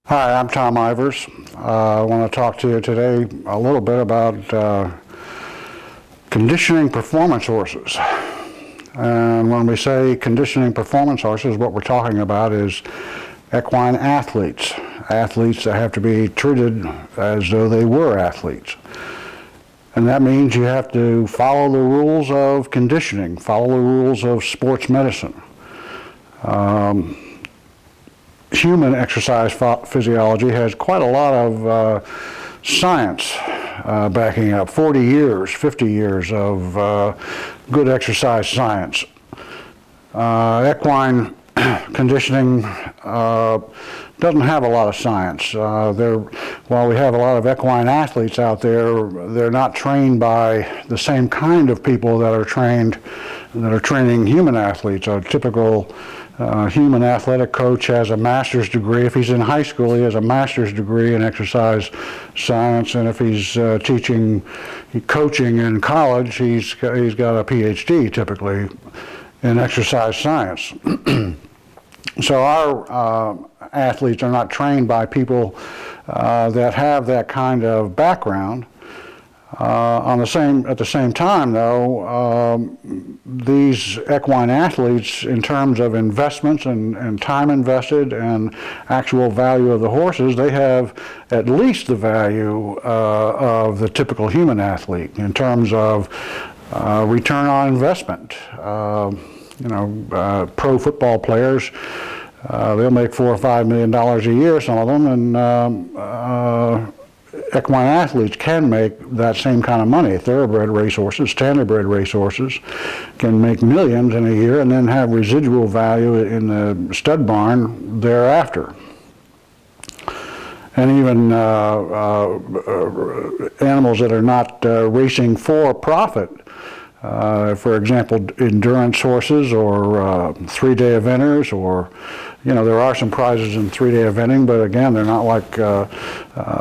Hi, I'm Tom Ivers. I want to talk to you today a little bit about conditioning performance horses. And when we say conditioning performance horses, what we're talking about is equine athletes, athletes that have to be treated as though they were athletes. And that means you have to follow the rules of conditioning, follow the rules of sports medicine. Human exercise physiology has quite a lot of science backing up, 40 years, 50 years of good exercise science. Equine conditioning doesn't have a lot of science. While we have a lot of equine athletes out there, they're not trained by the same kind of people that are training human athletes. A typical human athletic coach has a master's degree. If he's in high school, he has a master's degree in exercise science, and if he's coaching in college, he's got a PhD typically in exercise science. So our athletes are not trained by people that have that kind of background. At the same time, though, these equine athletes, in terms of investments and time invested and actual value of the horses, they have at least the value of the typical human athlete in terms of return on investment. Pro football players, they'll make $4 or $5 million a year, some of them, and equine athletes can make that same kind of money. Thoroughbred racehorses, standardbred racehorses can make millions in a year and then have residual value in the stud barn thereafter. And even animals that are not racing for profit, for example, endurance horses or three-day eventers, or there are some prizes in three-day eventing, but again, they're not like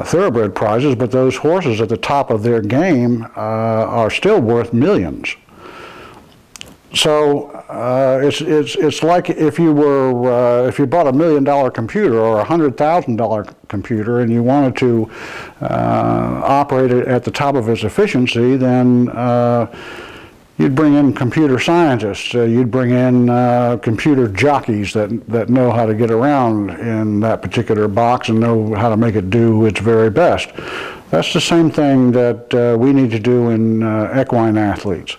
thoroughbred prizes. But those horses at the top of their game are still worth millions. So it's like if you bought $1 million computer or a $100,000 computer and you wanted to operate it at the top of its efficiency, then you'd bring in computer scientists, you'd bring in computer jockeys that know how to get around in that particular box and know how to make it do its very best. That's the same thing that we need to do in equine athletes.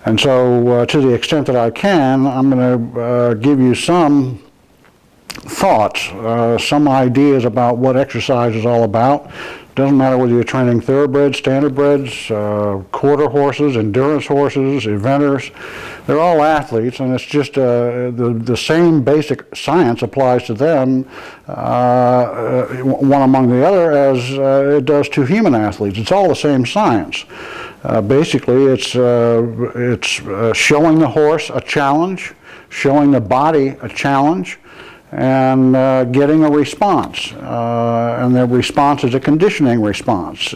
And so to the extent that I can, I'm going to give you some thoughts, some ideas about what exercise is all about. Doesn't matter whether you're training thoroughbreds, standardbreds, quarter horses, endurance horses, eventers. They're all athletes, and it's just the same basic science applies to them, one among the other, as it does to human athletes. It's all the same science. Basically, it's showing the horse a challenge, showing the body a challenge, and getting a response. And the response is a conditioning response.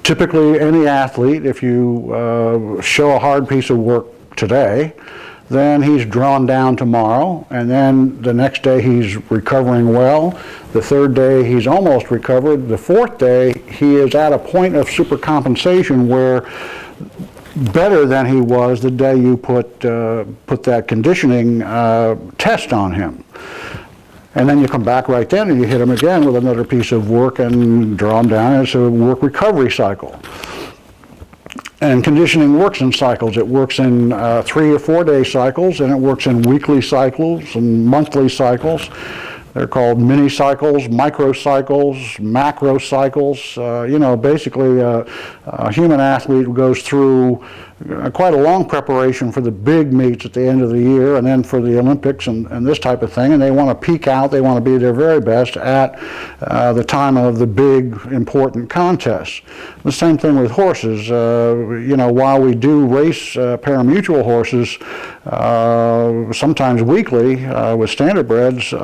Typically, any athlete, if you show a hard piece of work today, then he's drawn down tomorrow, and then the next day he's recovering well. The third day he's almost recovered. The fourth day he is at a point of supercompensation where better than he was the day you put that conditioning test on him. And then you come back right then and you hit him again with another piece of work and draw him down. It's a work recovery cycle. And conditioning works in cycles. It works in 3 or 4 day cycles, and it works in weekly cycles and monthly cycles. They're called mini cycles, micro cycles, macro cycles. Basically a human athlete goes through quite a long preparation for the big meets at the end of the year and then for the Olympics and this type of thing, and they want to peak out, they want to be their very best at the time of the big important contests. The same thing with horses. While we do race parimutuel horses sometimes weekly with standardbreds,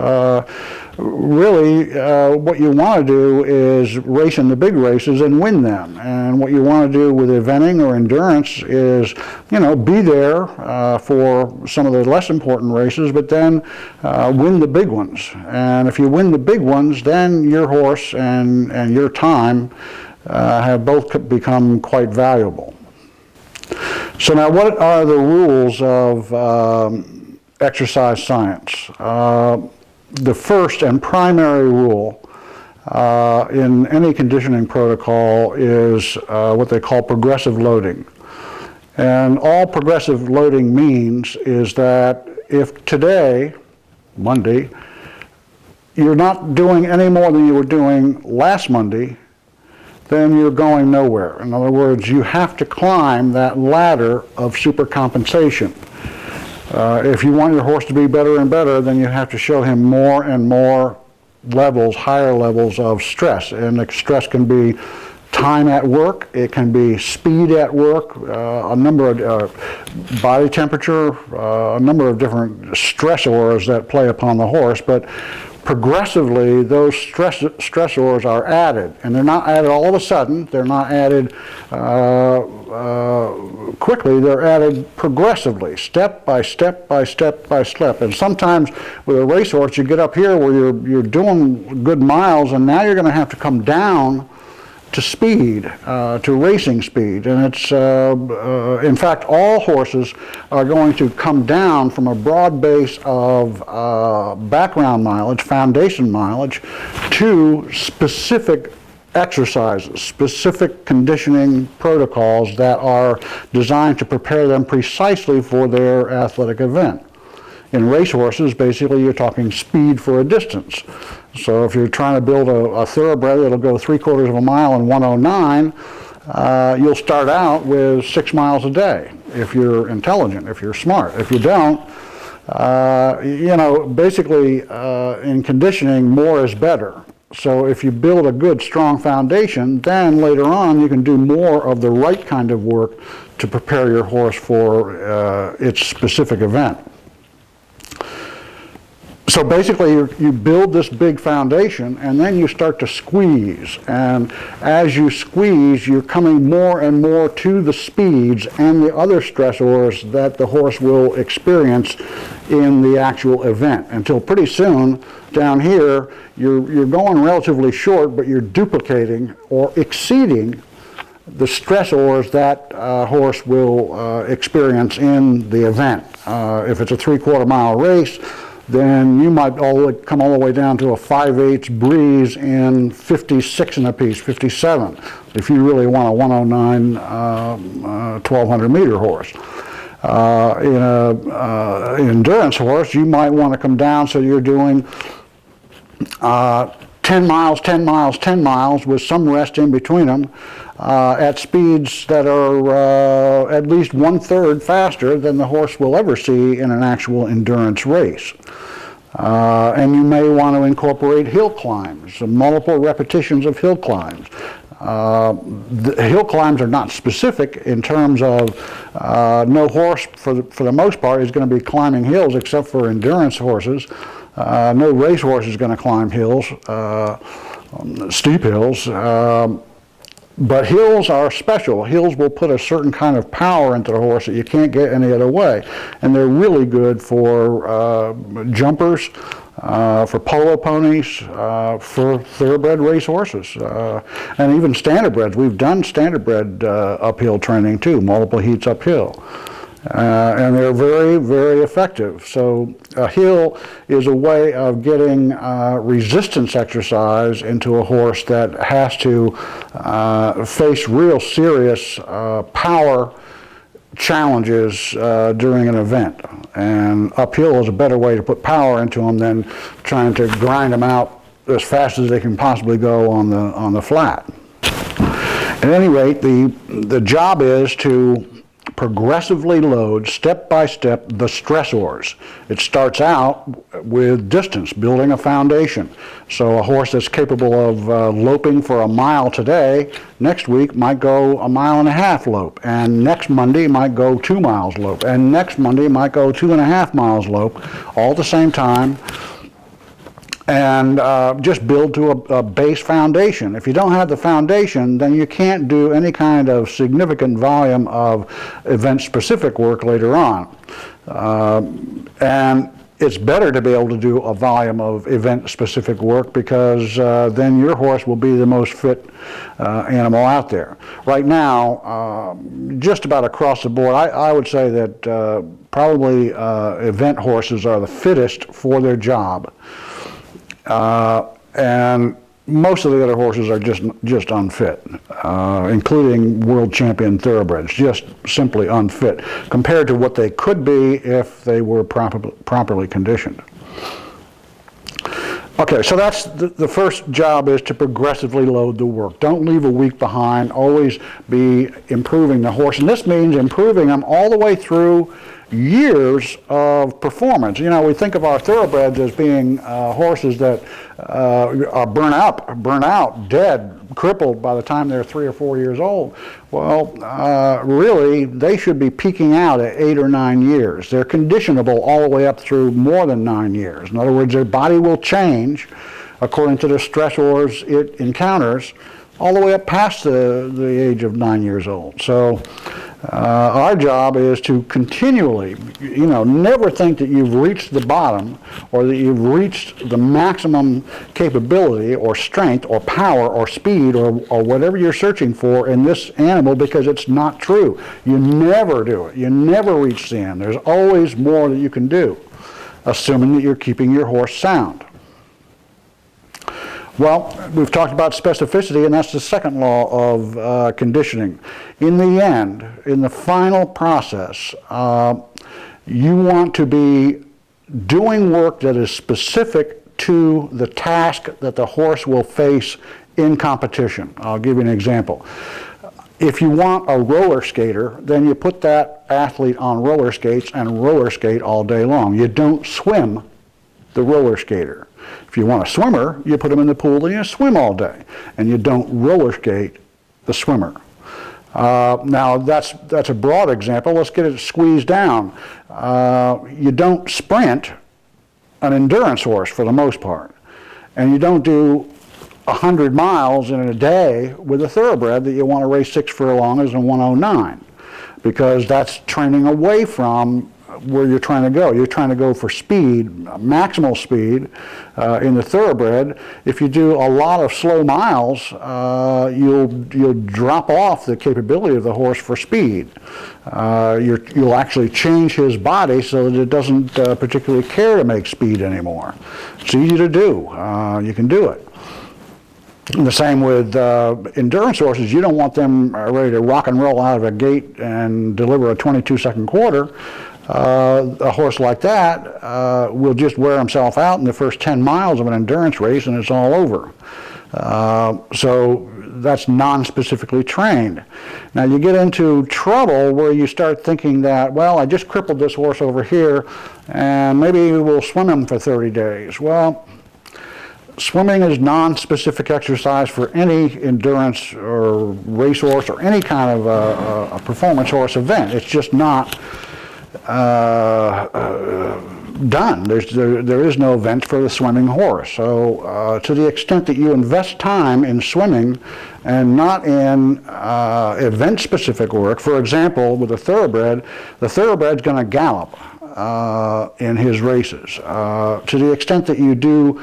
really what you want to do is race in the big races and win them. And what you want to do with eventing or endurance is, be there for some of the less important races, but then win the big ones. And if you win the big ones, then your horse and your time have both become quite valuable. So now, what are the rules of exercise science? The first and primary rule in any conditioning protocol is what they call progressive loading. And all progressive loading means is that if today, Monday, you're not doing any more than you were doing last Monday, then you're going nowhere. In other words, you have to climb that ladder of supercompensation. If you want your horse to be better and better, then you have to show him more and more levels, higher levels of stress. And the stress can be time at work, it can be speed at work, a number of body temperature, a number of different stressors that play upon the horse. But progressively, those stressors are added, and they're not added all of a sudden. They're not added quickly. They're added progressively, step by step by step by step. And sometimes with a racehorse, you get up here where you're doing good miles, and now you're going to have to come down to speed, to racing speed. And it's, in fact, all horses are going to come down from a broad base of background mileage, foundation mileage, to specific exercises, specific conditioning protocols that are designed to prepare them precisely for their athletic event. In racehorses, basically, you're talking speed for a distance. So if you're trying to build a thoroughbred that'll go 3/4 of a mile in 1:09, you'll start out with 6 miles a day if you're intelligent, if you're smart. If you don't, basically in conditioning, more is better. So if you build a good, strong foundation, then later on you can do more of the right kind of work to prepare your horse for its specific event. So basically, you build this big foundation, and then you start to squeeze. And as you squeeze, you're coming more and more to the speeds and the other stressors that the horse will experience in the actual event. Until pretty soon, down here, you're going relatively short, but you're duplicating or exceeding the stressors that a horse will experience in the event. If it's a 3/4 mile race, then you might come all the way down to a 5/8 breeze in 56 and a piece, 57, if you really want a 109 1200 meter horse. In an endurance horse, you might want to come down so you're doing 10 miles, 10 miles, 10 miles with some rest in between them at speeds that are at least 1/3 faster than the horse will ever see in an actual endurance race. And you may want to incorporate hill climbs, multiple repetitions of hill climbs. The hill climbs are not specific in terms of no horse, for the most part, is going to be climbing hills except for endurance horses. No race horse is going to climb hills, steep hills. But hills are special. Hills will put a certain kind of power into the horse that you can't get any other way. And they're really good for jumpers, for polo ponies, for thoroughbred race horses, and even standardbreds. We've done standardbred uphill training too, multiple heats uphill. And they're very, very effective. So a hill is a way of getting resistance exercise into a horse that has to face real serious power challenges during an event. And uphill is a better way to put power into them than trying to grind them out as fast as they can possibly go on the flat. At any rate, the job is to progressively load, step by step, the stressors. It starts out with distance, building a foundation. So a horse that's capable of loping for a mile today, next week might go 1.5 mile lope, and next Monday might go 2 miles lope, and next Monday might go 2.5 miles lope, all at the same time. and just build to a base foundation. If you don't have the foundation, then you can't do any kind of significant volume of event-specific work later on. And it's better to be able to do a volume of event-specific work, because then your horse will be the most fit animal out there. Right now, just about across the board, I would say that probably event horses are the fittest for their job. And most of the other horses are just unfit, including world champion thoroughbreds, just simply unfit compared to what they could be if they were properly conditioned. Okay, so that's the first job, is to progressively load the work. Don't leave a week behind. Always be improving the horse. And this means improving them all the way through years of performance. You know, we think of our thoroughbreds as being horses that are burnt out, dead, crippled by the time they're 3 or 4 years old. Well, really, they should be peaking out at 8 or 9 years. They're conditionable all the way up through more than 9 years. In other words, their body will change according to the stressors it encounters all the way up past the age of 9 years old. So our job is to continually, you know, never think that you've reached the bottom or that you've reached the maximum capability or strength or power or speed or whatever you're searching for in this animal, because it's not true. You never do it. You never reach the end. There's always more that you can do, assuming that you're keeping your horse sound. Well, we've talked about specificity, and that's the second law of conditioning. In the end, in the final process, you want to be doing work that is specific to the task that the horse will face in competition. I'll give you an example. If you want a roller skater, then you put that athlete on roller skates and roller skate all day long. You don't swim the roller skater. If you want a swimmer, you put them in the pool and you swim all day, and you don't roller skate the swimmer. Now that's a broad example. Let's get it squeezed down. You don't sprint an endurance horse for the most part, and you don't do 100 miles in a day with a thoroughbred that you want to race 6 furlongs and 109, because that's training away from where you're trying to go. You're trying to go for speed, maximal speed in the thoroughbred. If you do a lot of slow miles, you'll drop off the capability of the horse for speed. You'll actually change his body so that it doesn't particularly care to make speed anymore. It's easy to do. You can do it. And the same with endurance horses. You don't want them ready to rock and roll out of a gate and deliver a 22-second quarter. A horse like that will just wear himself out in the first 10 miles of an endurance race, and it's all over. So that's non-specifically trained. Now you get into trouble where you start thinking that, well, I just crippled this horse over here, and maybe we'll swim him for 30 days. Well, swimming is non-specific exercise for any endurance or racehorse or any kind of a performance horse event. It's just not done. There is no event for the swimming horse. So to the extent that you invest time in swimming and not in event-specific work, for example, with a thoroughbred, the thoroughbred's going to gallop in his races. To the extent that you do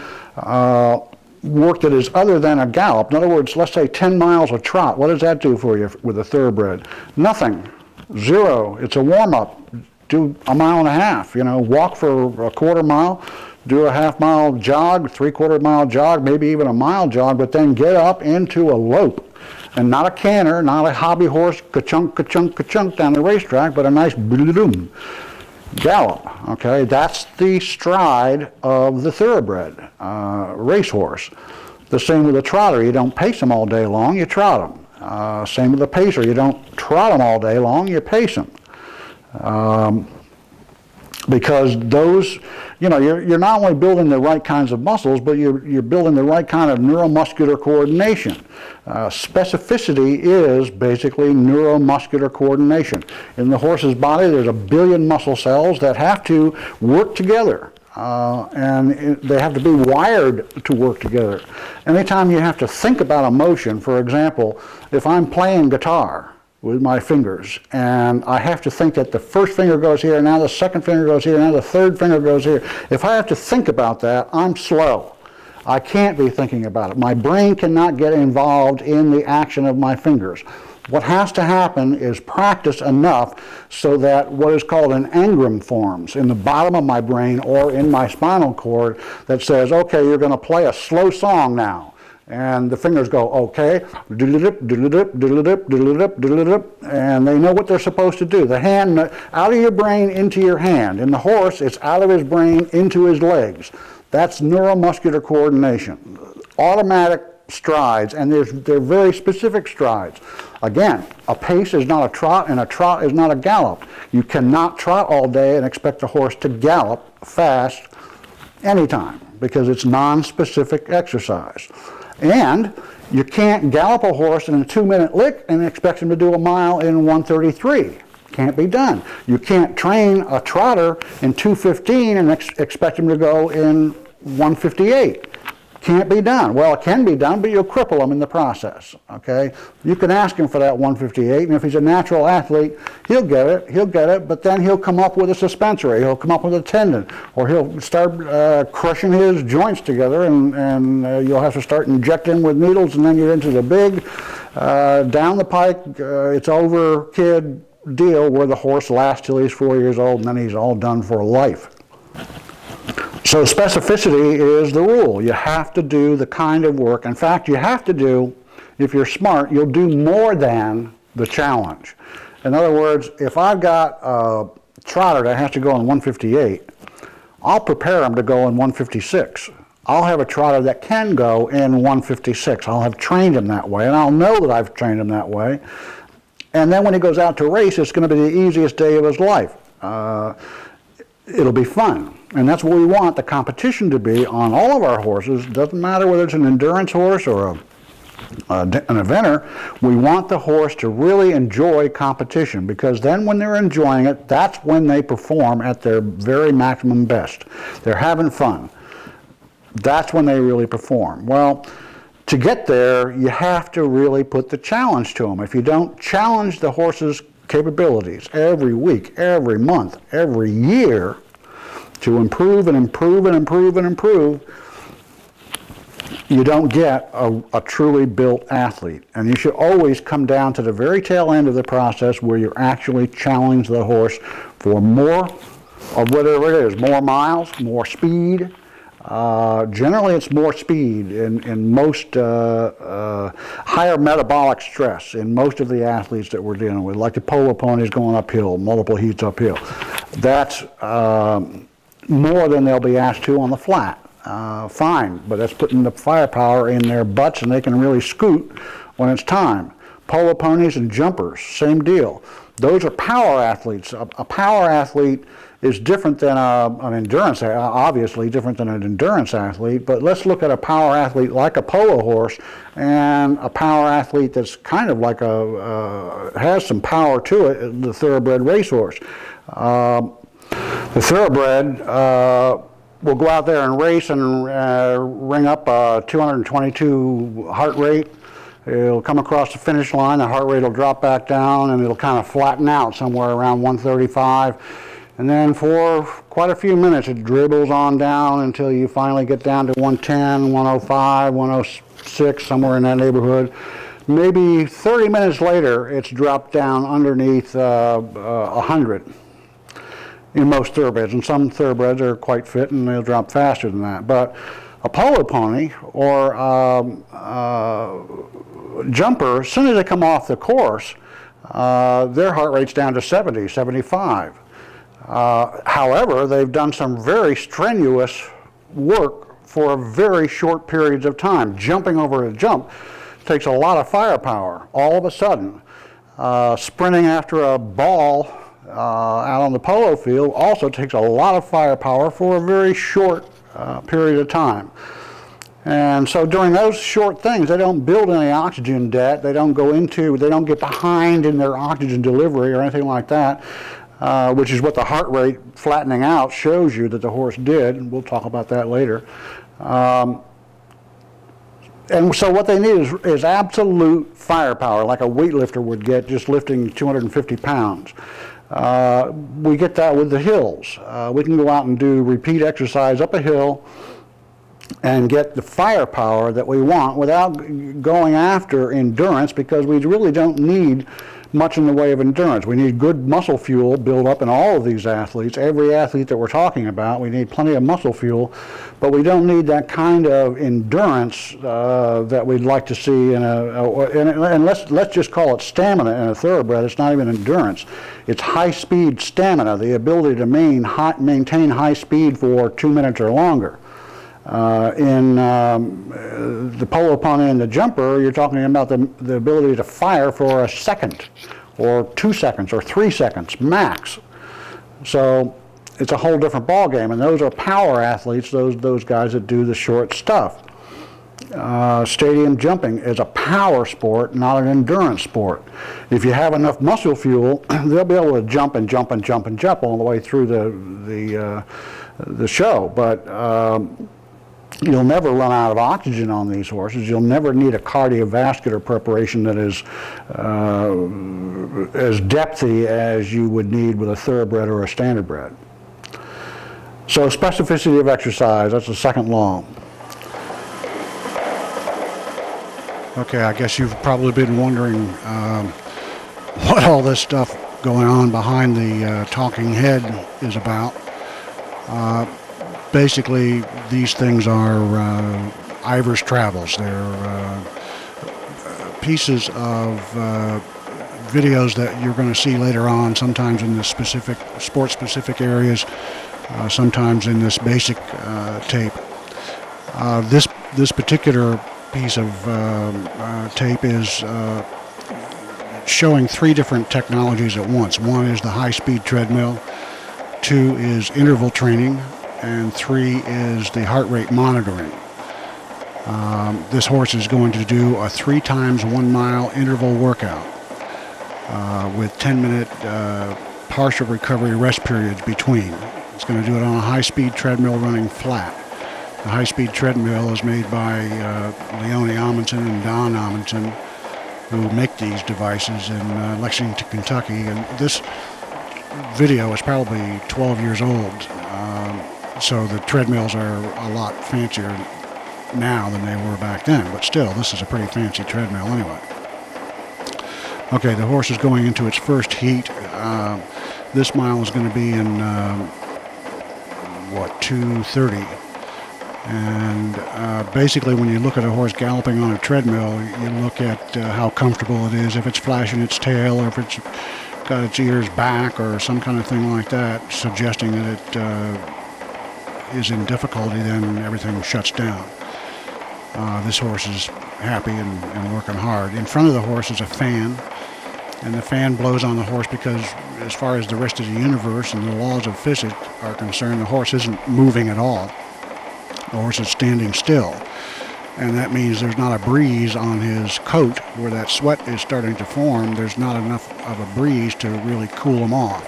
work that is other than a gallop, in other words, let's say 10 miles of trot, what does that do for you with a thoroughbred? Nothing. Zero. It's a warm-up. Do a mile and a half, you know, walk for a quarter mile, do a half-mile jog, 3/4 mile jog, maybe even a mile jog, but then get up into a lope, and not a canter, not a hobby horse, ka-chunk, ka-chunk, ka-chunk down the racetrack, but a nice boom gallop. Okay, that's the stride of the thoroughbred racehorse. The same with a trotter. You don't pace them all day long, you trot them. Same with the pacer. You don't trot them all day long, you pace them. Because those, you know, you're not only building the right kinds of muscles, but you're building the right kind of neuromuscular coordination. Specificity is basically neuromuscular coordination. In the horse's body, there's 1 billion muscle cells that have to work together they have to be wired to work together. Anytime you have to think about a motion, for example, if I'm playing guitar with my fingers and I have to think that the first finger goes here, now the second finger goes here, now the third finger goes here. If I have to think about that, I'm slow. I can't be thinking about it. My brain cannot get involved in the action of my fingers. What has to happen is practice enough so that what is called an engram forms in the bottom of my brain or in my spinal cord that says, okay, you're going to play a slow song now. And the fingers go, okay, doodle-dip, doodle-dip, doodle-dip, doodle-dip, doodle-dip, and they know what they're supposed to do. The hand, out of your brain into your hand. In the horse, it's out of his brain into his legs. That's neuromuscular coordination. Automatic strides, and they're very specific strides. Again, a pace is not a trot, and a trot is not a gallop. You cannot trot all day and expect the horse to gallop fast anytime, because it's non-specific exercise. And you can't gallop a horse in a 2-minute lick and expect him to do a mile in 1:33. Can't be done. You can't train a trotter in 2:15 and expect him to go in 1:58. Can't be done. Well, it can be done, but you'll cripple him in the process, okay? You can ask him for that 1:58, and if he's a natural athlete, he'll get it, but then he'll come up with a suspensory, he'll come up with a tendon, or he'll start crushing his joints together, and you'll have to start injecting with needles, and then you're into the big, down the pike, it's over kid deal where the horse lasts till he's 4 years old, and then he's all done for life. So specificity is the rule. You have to do the kind of work. In fact, you have to do, if you're smart, you'll do more than the challenge. In other words, if I've got a trotter that has to go in 1:58, I'll prepare him to go in 1:56. I'll have a trotter that can go in 1:56. I'll have trained him that way, and I'll know that I've trained him that way. And then when he goes out to race, it's going to be the easiest day of his life. It'll be fun. And that's what we want the competition to be on all of our horses. Doesn't matter whether it's an endurance horse or an eventer. We want the horse to really enjoy competition, because then when they're enjoying it, that's when they perform at their very maximum best. They're having fun. That's when they really perform. Well, to get there, you have to really put the challenge to them. If you don't challenge the horse's capabilities every week, every month, every year, to improve and improve and improve and improve, you don't get a truly built athlete. And you should always come down to the very tail end of the process where you actually challenge the horse for more of whatever it is, more miles, more speed. Generally it's more speed in most higher metabolic stress in most of the athletes that we're dealing with, like the polo ponies going uphill, multiple heats uphill. That's more than they'll be asked to on the flat. Fine, but that's putting the firepower in their butts, and they can really scoot when it's time. Polo ponies and jumpers, same deal. Those are power athletes. A power athlete is different than an endurance, obviously different than an endurance athlete, but let's look at a power athlete like a polo horse and a power athlete that's kind of like has some power to it, the thoroughbred racehorse. The thoroughbred will go out there and race and ring up a 222 heart rate. It'll come across the finish line, the heart rate will drop back down, and it'll kind of flatten out somewhere around 135. And then for quite a few minutes it dribbles on down until you finally get down to 110, 105, 106, somewhere in that neighborhood. Maybe 30 minutes later it's dropped down underneath 100 in most thoroughbreds. And some thoroughbreds are quite fit and they'll drop faster than that. But a polo pony or jumper, as soon as they come off the course, their heart rate's down to 70, 75. However, they've done some very strenuous work for very short periods of time. Jumping over a jump takes a lot of firepower all of a sudden. Sprinting after a ball out on the polo field also takes a lot of firepower for a very short period of time. And so during those short things, they don't build any oxygen debt. They don't get behind in their oxygen delivery or anything like that. which is what the heart rate flattening out shows you that the horse did, and we'll talk about that later. And so what they need is absolute firepower, like a weightlifter would get just lifting 250 pounds. We get that with the hills. We can go out and do repeat exercise up a hill and get the firepower that we want without going after endurance, because we really don't need much in the way of endurance. We need good muscle fuel built up in all of these athletes. Every athlete that we're talking about, we need plenty of muscle fuel, but we don't need that kind of endurance that we'd like to see in and let's just call it stamina in a thoroughbred. It's not even endurance. It's high-speed stamina, the ability to maintain high speed for 2 minutes or longer. In the polo pony and the jumper, you're talking about the ability to fire for a second, or 2 seconds, or 3 seconds max. So it's a whole different ball game, and those are power athletes. Those guys that do the short stuff. Stadium jumping is a power sport, not an endurance sport. If you have enough muscle fuel, they'll be able to jump and jump and jump and jump all the way through the show, but. You'll never run out of oxygen on these horses. You'll never need a cardiovascular preparation that is as depthy as you would need with a thoroughbred or a standardbred. So specificity of exercise, that's the second law. Okay, I guess you've probably been wondering what all this stuff going on behind the talking head is about. Basically, these things are Ivers travels. They're pieces of videos that you're going to see later on, sometimes in the specific sport-specific areas, sometimes in this basic tape. This particular piece of tape is showing 3 different technologies at once. One is the high-speed treadmill, 2 is interval training, and 3 is the heart rate monitoring. This horse is going to do a 3 times 1 mile interval workout with 10-minute partial recovery rest periods between. It's going to do it on a high-speed treadmill running flat. The high-speed treadmill is made by Leone Amundsen and Don Amundsen, who make these devices in Lexington, Kentucky. And this video is probably 12 years old. So the treadmills are a lot fancier now than they were back then, but still, this is a pretty fancy treadmill anyway. Okay, the horse is going into its first heat. This mile is going to be in 2:30, and basically when you look at a horse galloping on a treadmill, you look at how comfortable it is, if it's flashing its tail, or if it's got its ears back, or some kind of thing like that, suggesting that it is in difficulty, then everything shuts down. This horse is happy and working hard. In front of the horse is a fan, and the fan blows on the horse because, as far as the rest of the universe and the laws of physics are concerned, the horse isn't moving at all. The horse is standing still, and that means there's not a breeze on his coat where that sweat is starting to form. There's not enough of a breeze to really cool him off.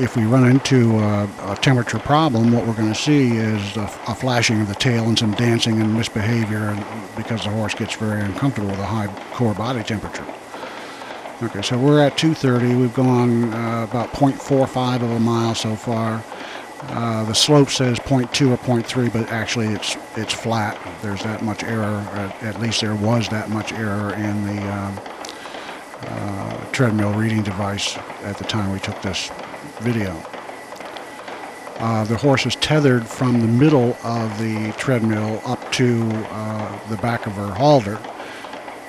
If we run into a temperature problem, what we're going to see is a flashing of the tail and some dancing and misbehavior, because the horse gets very uncomfortable with a high core body temperature. Okay, so we're at 2:30. We've gone about 0.45 of a mile so far. The slope says 0.2 or 0.3, but actually it's flat. There's that much error. At least there was that much error in the treadmill reading device at the time we took this video. The horse is tethered from the middle of the treadmill up to the back of her halter,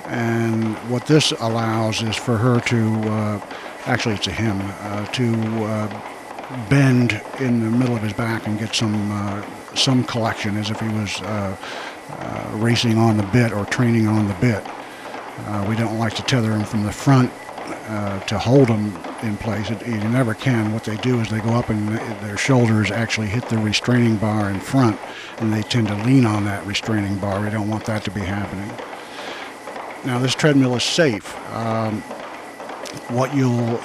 and what this allows is for her to, actually it's a him, to bend in the middle of his back and get some collection, as if he was racing on the bit or training on the bit. We don't like to tether him from the front to hold him in place. You never can. What they do is they go up and their shoulders actually hit the restraining bar in front, and they tend to lean on that restraining bar. We don't want that to be happening. Now, this treadmill is safe. What you'll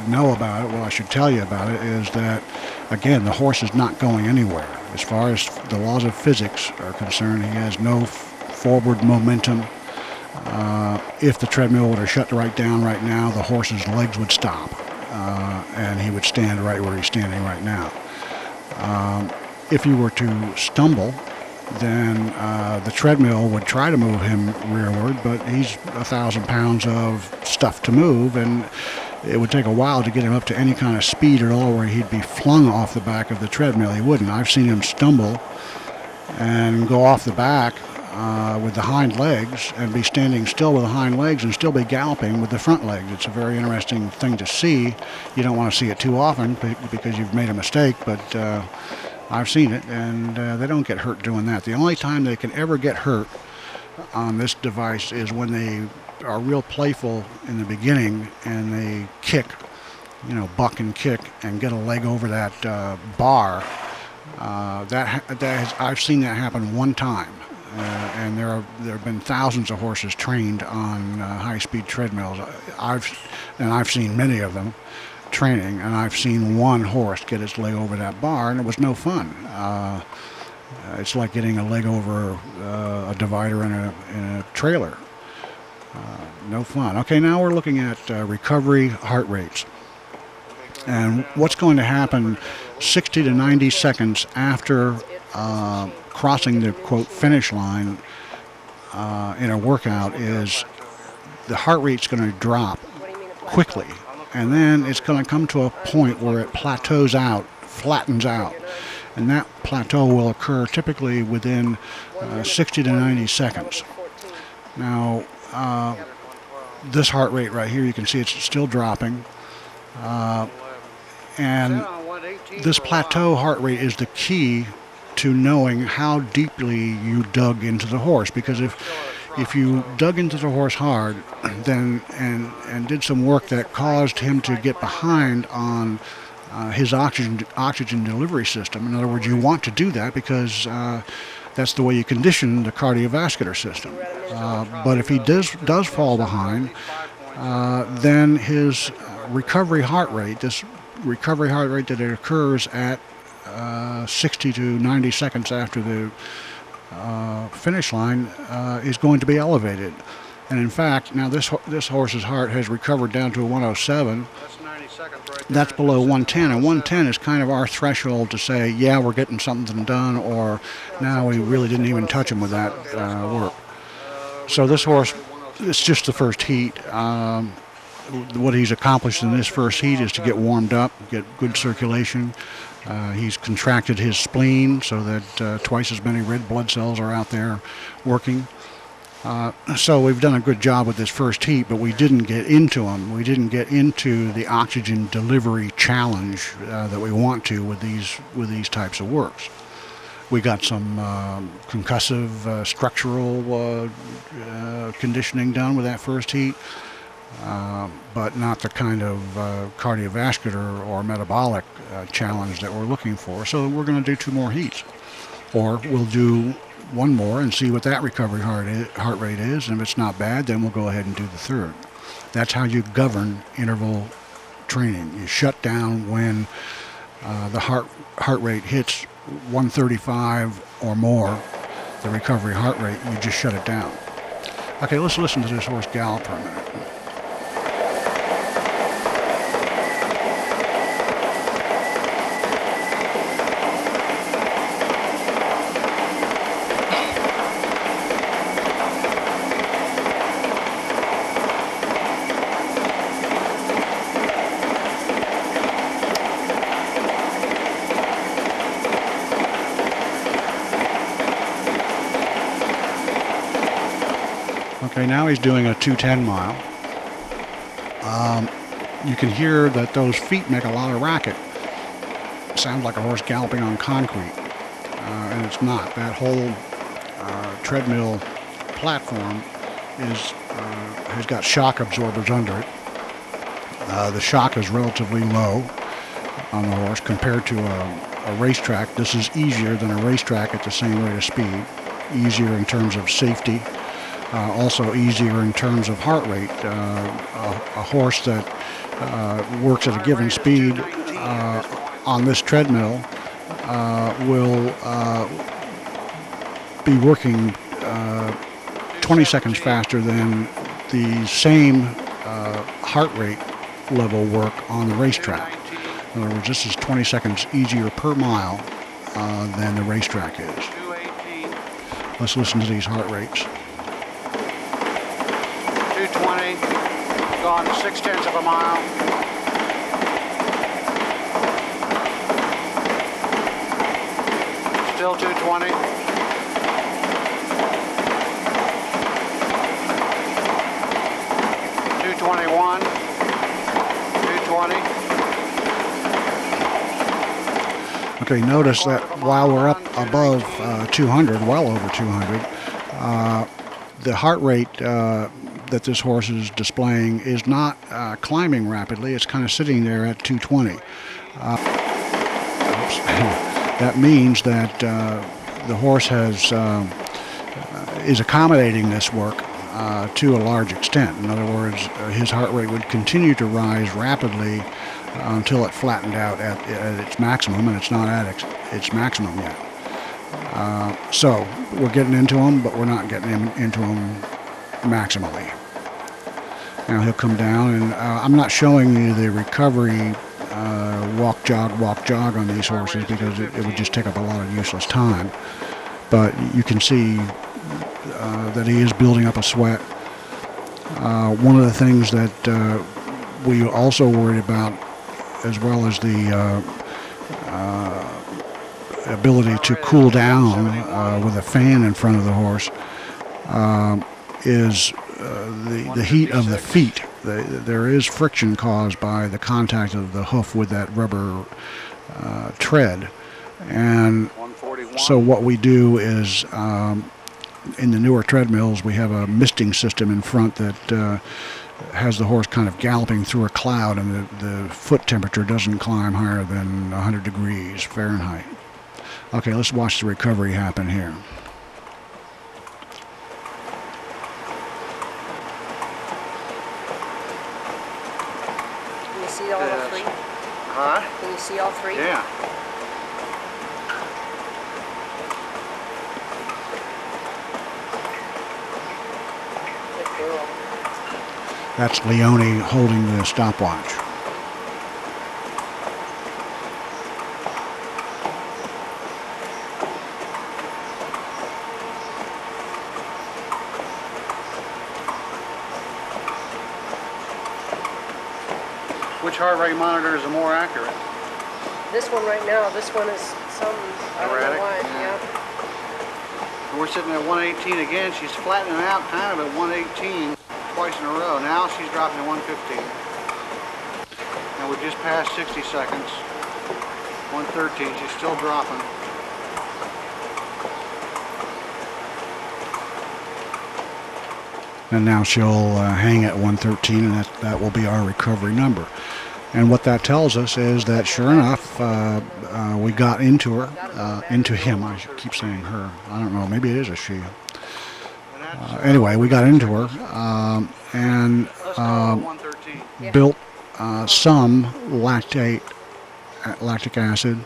know about it, what I should tell you about it, is that, again, the horse is not going anywhere. As far as the laws of physics are concerned, he has no forward momentum. If the treadmill were to shut right down right now, the horse's legs would stop, and he would stand right where he's standing right now. If you were to stumble, then the treadmill would try to move him rearward, but he's 1,000 pounds of stuff to move, and it would take a while to get him up to any kind of speed at all where he'd be flung off the back of the treadmill. He wouldn't. I've seen him stumble and go off the back with the hind legs and be standing still with the hind legs and still be galloping with the front legs. It's a very interesting thing to see. You don't want to see it too often because you've made a mistake, but I've seen it, and they don't get hurt doing that. The only time they can ever get hurt on this device is when they are real playful in the beginning and they kick, buck and kick and get a leg over that bar. I've seen that happen one time, and there have been thousands of horses trained on high-speed treadmills. I've seen many of them training, and I've seen one horse get its leg over that bar, and it was no fun. It's like getting a leg over a divider in a trailer. No fun. Okay, now we're looking at recovery heart rates. And what's going to happen 60 to 90 seconds after crossing the, quote, finish line in a workout is the heart rate's going to drop quickly. And then it's going to come to a point where it plateaus out, flattens out. And that plateau will occur typically within 60 to 90 seconds. Now, this heart rate right here, you can see it's still dropping. And this plateau heart rate is the key to knowing how deeply you dug into the horse. Because if you dug into the horse hard then and did some work that caused him to get behind on his oxygen delivery system, in other words, you want to do that because that's the way you condition the cardiovascular system. But if he does fall behind, then his recovery heart rate, this recovery heart rate that it occurs at 60 to 90 seconds after the finish line is going to be elevated. And in fact, now this horse's heart has recovered down to a 107. That's 90 seconds right there. That's below 110, and 110 is kind of our threshold to say, yeah, we're getting something done, or now we really didn't even touch him with that work. So this horse, it's just the first heat. What he's accomplished in this first heat is to get warmed up, get good circulation. He's contracted his spleen so that twice as many red blood cells are out there working. So we've done a good job with this first heat, but we didn't get into him. We didn't get into the oxygen delivery challenge that we want to with these types of works. We got some concussive structural conditioning done with that first heat, but not the kind of cardiovascular or metabolic challenge that we're looking for. So we're going to do 2 more heats, or we'll do 1 more and see what that recovery heart rate is, and if it's not bad, then we'll go ahead and do the 3rd. That's how you govern interval training. You shut down when the heart rate hits 135 or more, the recovery heart rate, you just shut it down. Okay, let's listen to this horse gallop for a minute. Okay, now he's doing a 2:10 mile. You can hear that those feet make a lot of racket. It sounds like a horse galloping on concrete, and it's not. That whole treadmill platform has got shock absorbers under it. The shock is relatively low on the horse compared to a racetrack. This is easier than a racetrack at the same rate of speed, easier in terms of safety. Also easier in terms of heart rate. A horse that works at a given speed on this treadmill will be working 20 seconds faster than the same heart rate level work on the racetrack. In other words, this is 20 seconds easier per mile than the racetrack is. Let's listen to these heart rates. 220, gone 0.6 of a mile. Still 220. 221. 220. Okay, notice that while we're up above 200, well over 200, the heart rate that this horse is displaying is not climbing rapidly. It's kind of sitting there at 220. That means that the horse is accommodating this work to a large extent. In other words, his heart rate would continue to rise rapidly until it flattened out at its maximum, and it's not at its maximum yet. So we're getting into him, but we're not getting into him maximally. Now he'll come down, and I'm not showing you the recovery walk jog on these horses because it would just take up a lot of useless time. But you can see that he is building up a sweat. One of the things that we also worried about, as well as the ability to cool down with a fan in front of the horse, is the heat of the feet. There is friction caused by the contact of the hoof with that rubber tread. And so what we do is, in the newer treadmills, we have a misting system in front that has the horse kind of galloping through a cloud, and the foot temperature doesn't climb higher than 100 degrees Fahrenheit. Okay, let's watch the recovery happen here. Can you see all the three? Huh? Can you see all three? Yeah. Good girl. That's Leone holding the stopwatch. Which heart rate monitor is more accurate? This one right now, this one is some, I don't Erratic? know why, Yeah. yeah. We're sitting at 118 again. She's flattening out kind of at 118 twice in a row. Now she's dropping to 115. And we just passed 60 seconds. 113. She's still dropping. And now she'll hang at 113, and that will be our recovery number. And what that tells us is that, sure enough, we got into her, into him. I should keep saying her. I don't know. Maybe it is a she. Anyway, we got into her and built some lactic acid,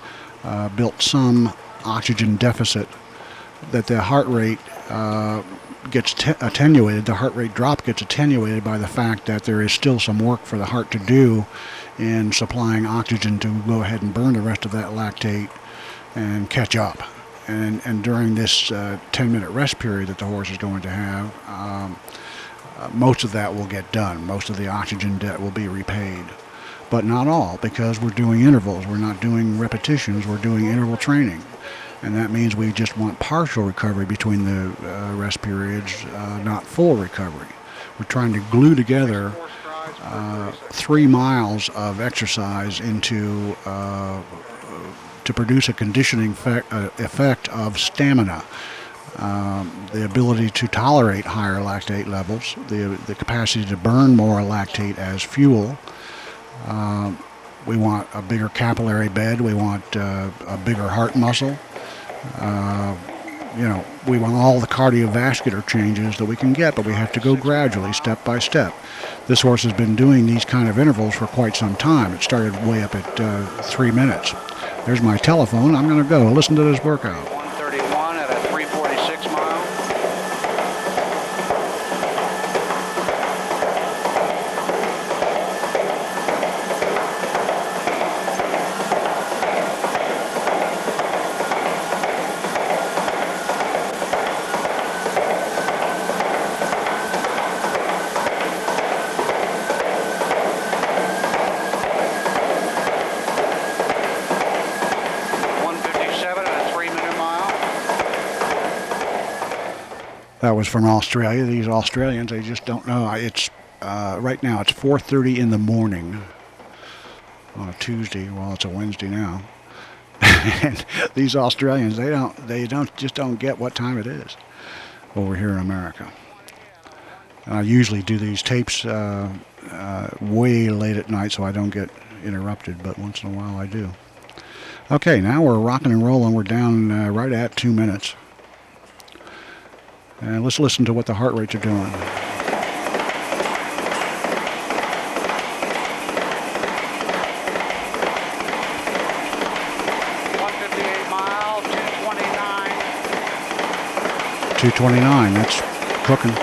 built some oxygen deficit, that the heart rate gets attenuated. The heart rate drop gets attenuated by the fact that there is still some work for the heart to do in supplying oxygen to go ahead and burn the rest of that lactate and catch up. And during this 10-minute rest period that the horse is going to have, most of that will get done. Most of the oxygen debt will be repaid. But not all, because we're doing intervals. We're not doing repetitions. We're doing interval training. And that means we just want partial recovery between the rest periods, not full recovery. We're trying to glue together 3 miles of exercise into to produce a conditioning effect of stamina, the ability to tolerate higher lactate levels, the capacity to burn more lactate as fuel. We want a bigger capillary bed. We want a bigger heart muscle. we want all the cardiovascular changes that we can get, but we have to go gradually, step by step. This horse has been doing these kind of intervals for quite some time. It started way up at 3 minutes. There's my telephone. I'm going to go listen to this workout. 131 at a 346 mile. That was from Australia. These Australians, they just don't know. It's right now. It's 4:30 in the morning on a Tuesday. Well, it's a Wednesday now. And these Australians, they don't get what time it is over here in America. And I usually do these tapes way late at night so I don't get interrupted, but once in a while I do. Okay, now we're rocking and rolling. We're down right at 2 minutes. And let's listen to what the heart rates are doing. 158 miles, 229. 229, that's cooking.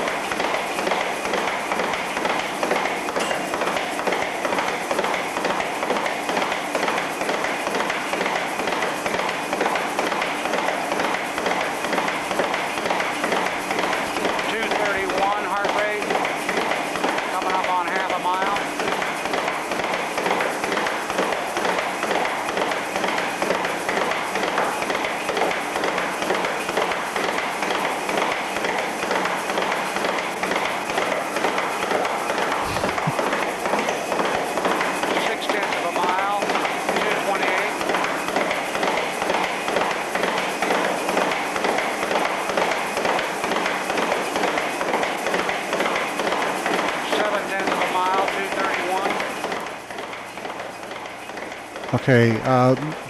Okay,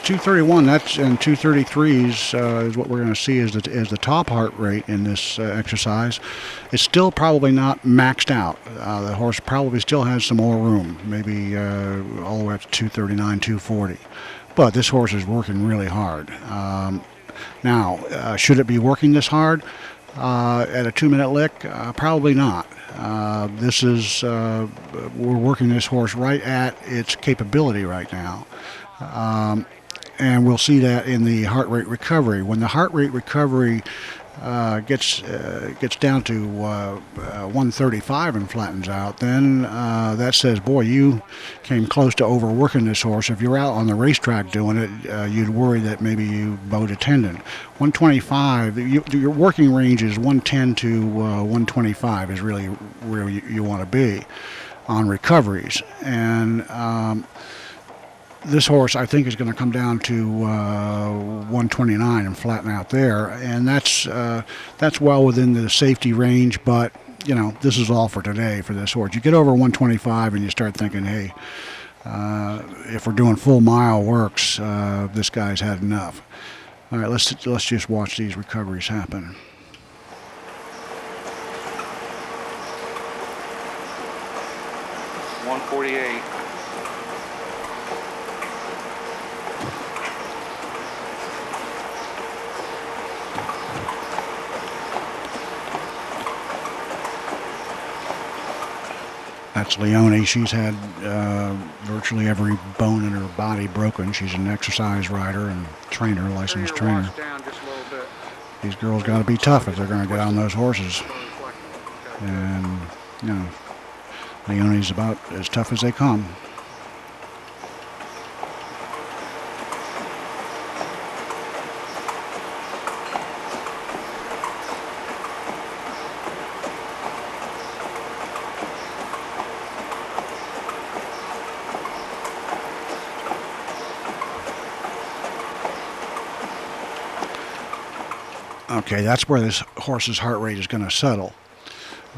231. That's and 233s is what we're going to see as the top heart rate in this exercise. It's still probably not maxed out. The horse probably still has some more room, maybe all the way up to 239, 240. But this horse is working really hard. Now, should it be working this hard at a 2-minute lick? Probably not. We're working this horse right at its capability right now. And we'll see that in the heart rate recovery. When the heart rate recovery gets down to 135 and flattens out, then that says, boy, you came close to overworking this horse. If you're out on the racetrack doing it, you'd worry that maybe you bowed a tendon. 125, your working range is 110 to 125 is really where you want to be on recoveries. And this horse, I think, is going to come down to 129 and flatten out there, and that's well within the safety range. But this is all for today for this horse. You get over 125 and you start thinking, hey, if we're doing full mile works, this guy's had enough. All right, let's just watch these recoveries happen. .148. That's Leone. She's had virtually every bone in her body broken. She's an exercise rider and trainer, licensed trainer. These girls got to be tough if they're going to get on those horses. And, Leone's about as tough as they come. Okay, that's where this horse's heart rate is going to settle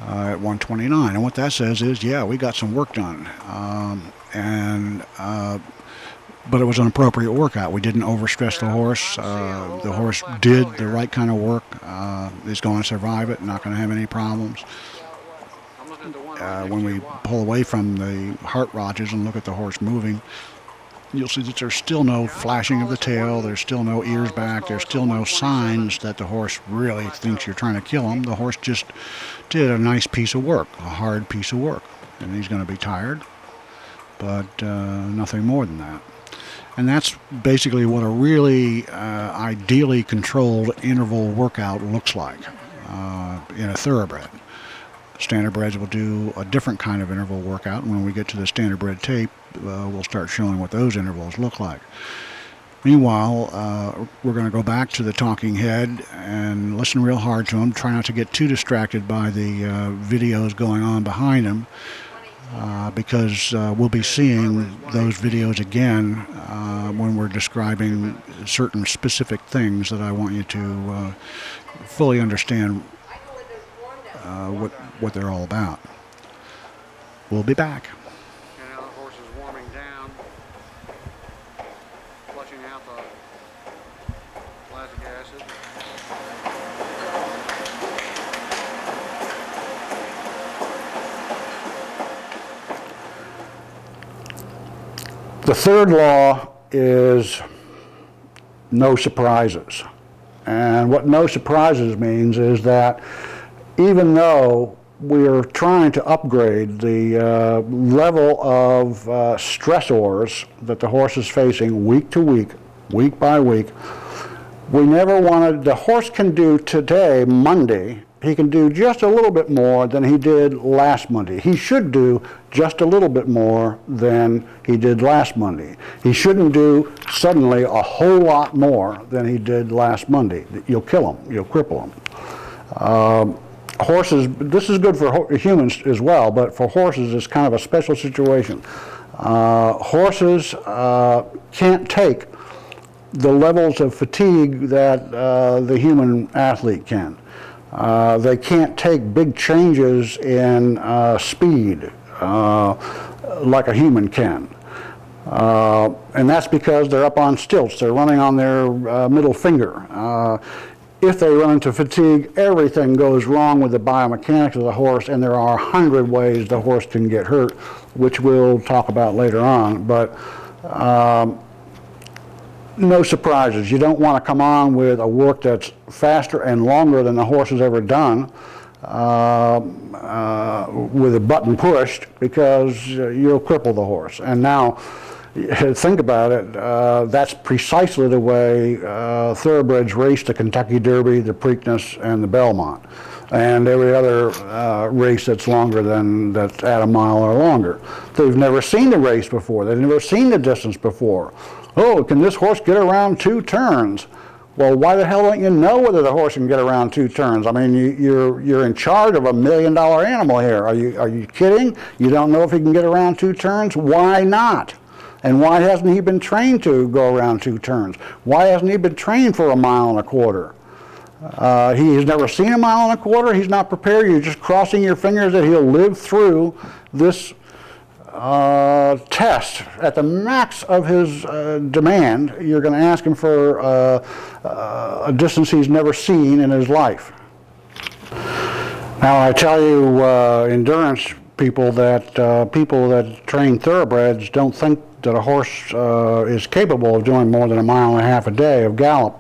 at 129. And what that says is, yeah, we got some work done. but it was an appropriate workout. We didn't overstress the horse. The horse did the right kind of work. Is going to survive it, not going to have any problems. When we pull away from the heart rodges and look at the horse moving, you'll see that there's still no flashing of the tail, there's still no ears back, there's still no signs that the horse really thinks you're trying to kill him. The horse just did a nice piece of work, a hard piece of work. And he's going to be tired, but nothing more than that. And that's basically what a really ideally controlled interval workout looks like in a thoroughbred. Standardbreds will do a different kind of interval workout, and when we get to the standardbred tape, we'll start showing what those intervals look like. Meanwhile, we're going to go back to the talking head and listen real hard to him. Try not to get too distracted by the videos going on behind him, because we'll be seeing those videos again when we're describing certain specific things that I want you to fully understand what they're all about. We'll be back. And now the horse is warming down, flushing out the lactic acid. The third law is no surprises. And what no surprises means is that even though we are trying to upgrade the level of stressors that the horse is facing week to week, week by week, we never wanted, the horse can do today, Monday, he can do just a little bit more than he did last Monday. He should do just a little bit more than he did last Monday. He shouldn't do suddenly a whole lot more than he did last Monday. You'll kill him, you'll cripple him. Horses, this is good for humans as well, but for horses it's kind of a special situation. Horses can't take the levels of fatigue that the human athlete can. They can't take big changes in speed like a human can. And that's because they're up on stilts. They're running on their middle finger. If they run into fatigue, everything goes wrong with the biomechanics of the horse, and there are 100 ways the horse can get hurt, which we'll talk about later on. But no surprises. You don't want to come on with a work that's faster and longer than the horse has ever done with a button pushed, because you'll cripple the horse. And now, think about it, that's precisely the way thoroughbreds race the Kentucky Derby, the Preakness, and the Belmont, and every other race that's longer than, that's at a mile or longer. They've never seen the race before. They've never seen the distance before. Oh, can this horse get around 2 turns? Well, why the hell don't you know whether the horse can get around 2 turns? I mean, you're in charge of $1 million animal here. Are you kidding? You don't know if he can get around 2 turns? Why not? And why hasn't he been trained to go around 2 turns? Why hasn't he been trained for 1.25 miles? He has never seen 1.25 miles. He's not prepared. You're just crossing your fingers that he'll live through this test. At the max of his demand, you're going to ask him for a distance he's never seen in his life. Now, I tell you, endurance people that train thoroughbreds don't think that a horse is capable of doing more than 1.5 miles a day of gallop.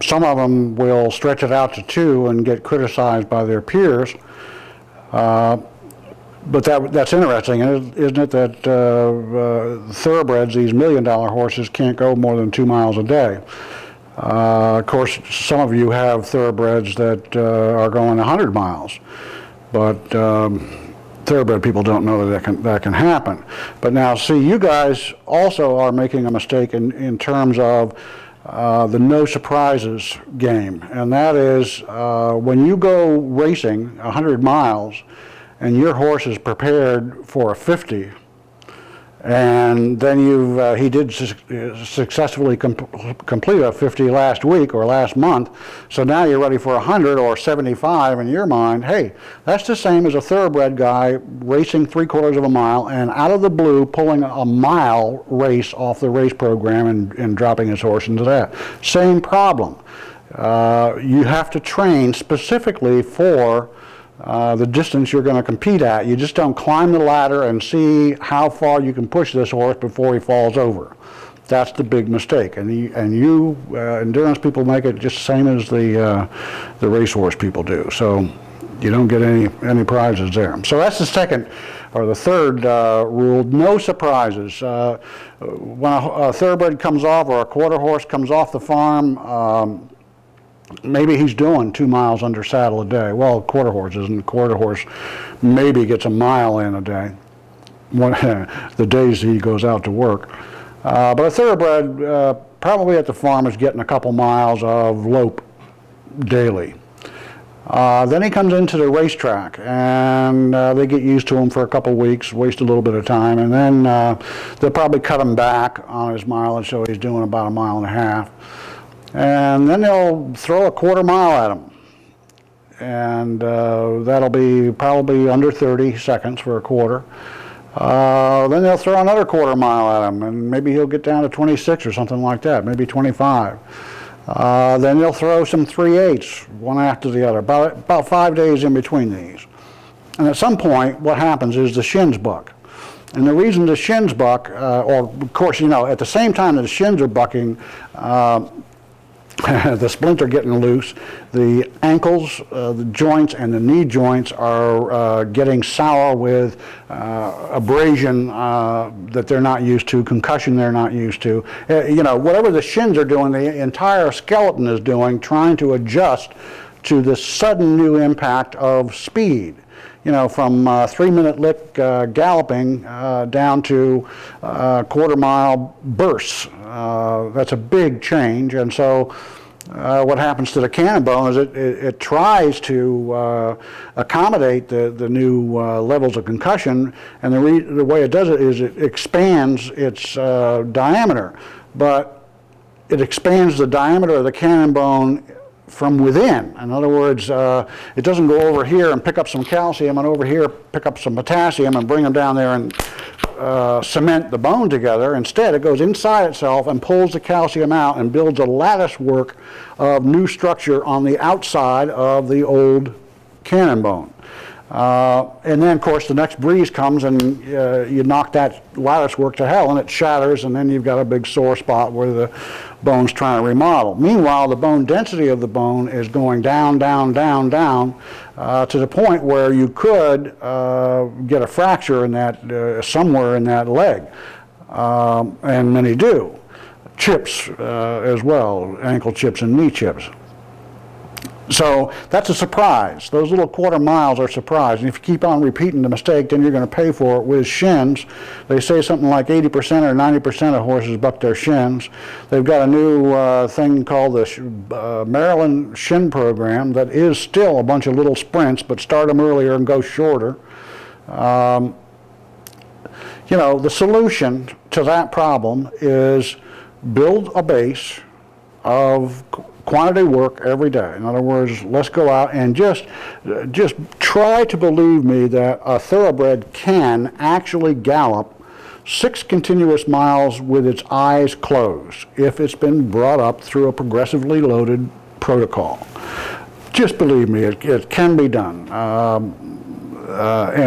Some of them will stretch it out to 2 and get criticized by their peers. But that's interesting, isn't it, that thoroughbreds, these $1 million horses, can't go more than 2 miles a day. Of course, some of you have thoroughbreds that are going 100 miles, but thoroughbred people don't know that can happen. But now, see, you guys also are making a mistake in terms of the no surprises game, and that is when you go racing 100 miles and your horse is prepared for a 50, And then he did successfully complete a 50 last week or last month, so now you're ready for 100 or 75 in your mind. Hey, that's the same as a thoroughbred guy racing 3/4 of a mile and out of the blue pulling a mile race off the race program and dropping his horse into that. Same problem. You have to train specifically for the distance you're going to compete at. You just don't climb the ladder and see how far you can push this horse before he falls over. That's the big mistake. And you endurance people make it just the same as the racehorse people do. So you don't get any prizes there. So that's the second or the third rule: no surprises. When a thoroughbred comes off or a quarter horse comes off the farm. Maybe he's doing 2 miles under saddle a day. Well, quarter horse isn't. Quarter horse maybe gets a mile in a day, the days he goes out to work. But a thoroughbred probably at the farm is getting a couple miles of lope daily. Then he comes into the racetrack, and they get used to him for a couple weeks, waste a little bit of time, and then they'll probably cut him back on his mileage, so he's doing about 1.5 miles. And then they'll throw a 1/4 mile at him. And that'll be probably under 30 seconds for a quarter. Then they'll throw another 1/4 mile at him, and maybe he'll get down to 26 or something like that, maybe 25. Then they'll throw some 3/8, one after the other, about 5 days in between these. And at some point, what happens is the shins buck. And the reason the shins buck, or of course, at the same time that the shins are bucking, the splints are getting loose, the ankles, the joints, and the knee joints are getting sour with abrasion that they're not used to, concussion they're not used to. Whatever the shins are doing, the entire skeleton is doing, trying to adjust to this sudden new impact of speed. From 3-minute lick galloping down to 1/4 mile bursts. That's a big change, and so what happens to the cannon bone is it tries to accommodate the new levels of concussion, and the way it does it is it expands its diameter, but it expands the diameter of the cannon bone from within. In other words, it doesn't go over here and pick up some calcium and over here pick up some potassium and bring them down there and cement the bone together. Instead, it goes inside itself and pulls the calcium out and builds a lattice work of new structure on the outside of the old cannon bone. And then, of course, the next breeze comes and you knock that lattice work to hell and it shatters, and then you've got a big sore spot where the bone's trying to remodel. Meanwhile, the bone density of the bone is going down, down, down, down to the point where you could get a fracture in that somewhere in that leg, and many do. Chips as well, ankle chips and knee chips. So that's a surprise. Those little 1/4 miles are a surprise. And if you keep on repeating the mistake, then you're going to pay for it with shins. They say something like 80% or 90% of horses buck their shins. They've got a new thing called the Maryland Shin Program that is still a bunch of little sprints, but start them earlier and go shorter. The solution to that problem is build a base of quantity work every day. In other words, let's go out and just try to believe me that a thoroughbred can actually gallop 6 continuous miles with its eyes closed if it's been brought up through a progressively loaded protocol. Just believe me, it can be done. And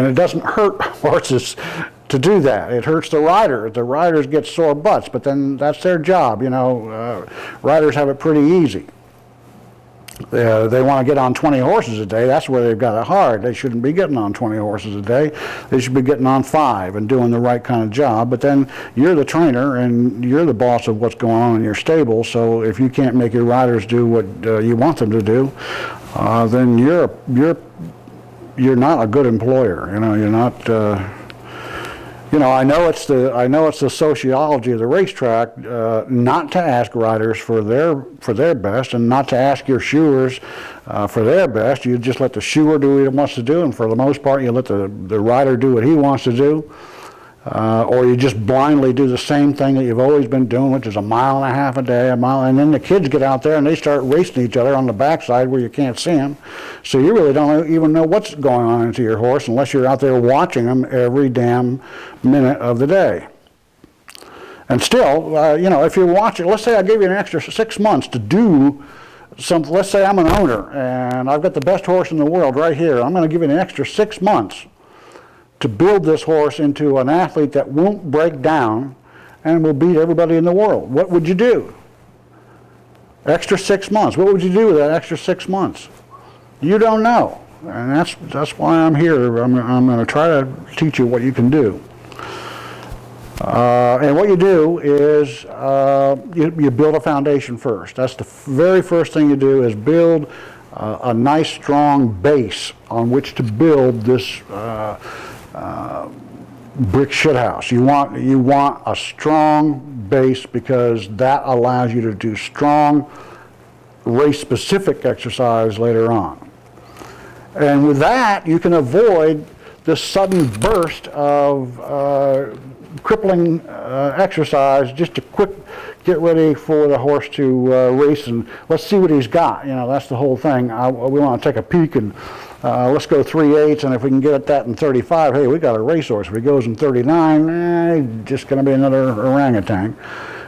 it doesn't hurt horses to do that. It hurts the rider. The riders get sore butts, but then that's their job. Riders have it pretty easy. They want to get on 20 horses a day. That's where they've got it hard. They shouldn't be getting on 20 horses a day. They should be getting on 5 and doing the right kind of job. But then you're the trainer and you're the boss of what's going on in your stable. So if you can't make your riders do what you want them to do, then you're not a good employer. You're not. I know it's the sociology of the racetrack not to ask riders for their best, and not to ask your shoers for their best. You just let the shoer do what he wants to do, and for the most part, you let the rider do what he wants to do. or you just blindly do the same thing that you've always been doing, which is 1.5 miles a day, and then the kids get out there and they start racing each other on the backside where you can't see them. So you really don't even know what's going on into your horse unless you're out there watching them every damn minute of the day. And still, you know, if you're watching, let's say I give you an extra 6 months to do something. Let's say I'm an owner and I've got the best horse in the world right here. I'm going to give you an extra 6 months to build this horse into an athlete that won't break down and will beat everybody in the world. What would you do? Extra 6 months. What would you do with that extra 6 months? You don't know. And that's why I'm here. I'm going to try to teach you what you can do. And what you do is you build a foundation first. That's the very first thing you do, is build a nice strong base on which to build this brick shithouse. You want a strong base, because that allows you to do strong race-specific exercise later on. And with that, you can avoid this sudden burst of crippling exercise, just to quick get ready for the horse to race, and let's see what he's got. You know, that's the whole thing. We want to take a peek and let's go 3/8, and if we can get at that in 35, hey, we got a racehorse. If he goes in 39, he's just going to be another orangutan.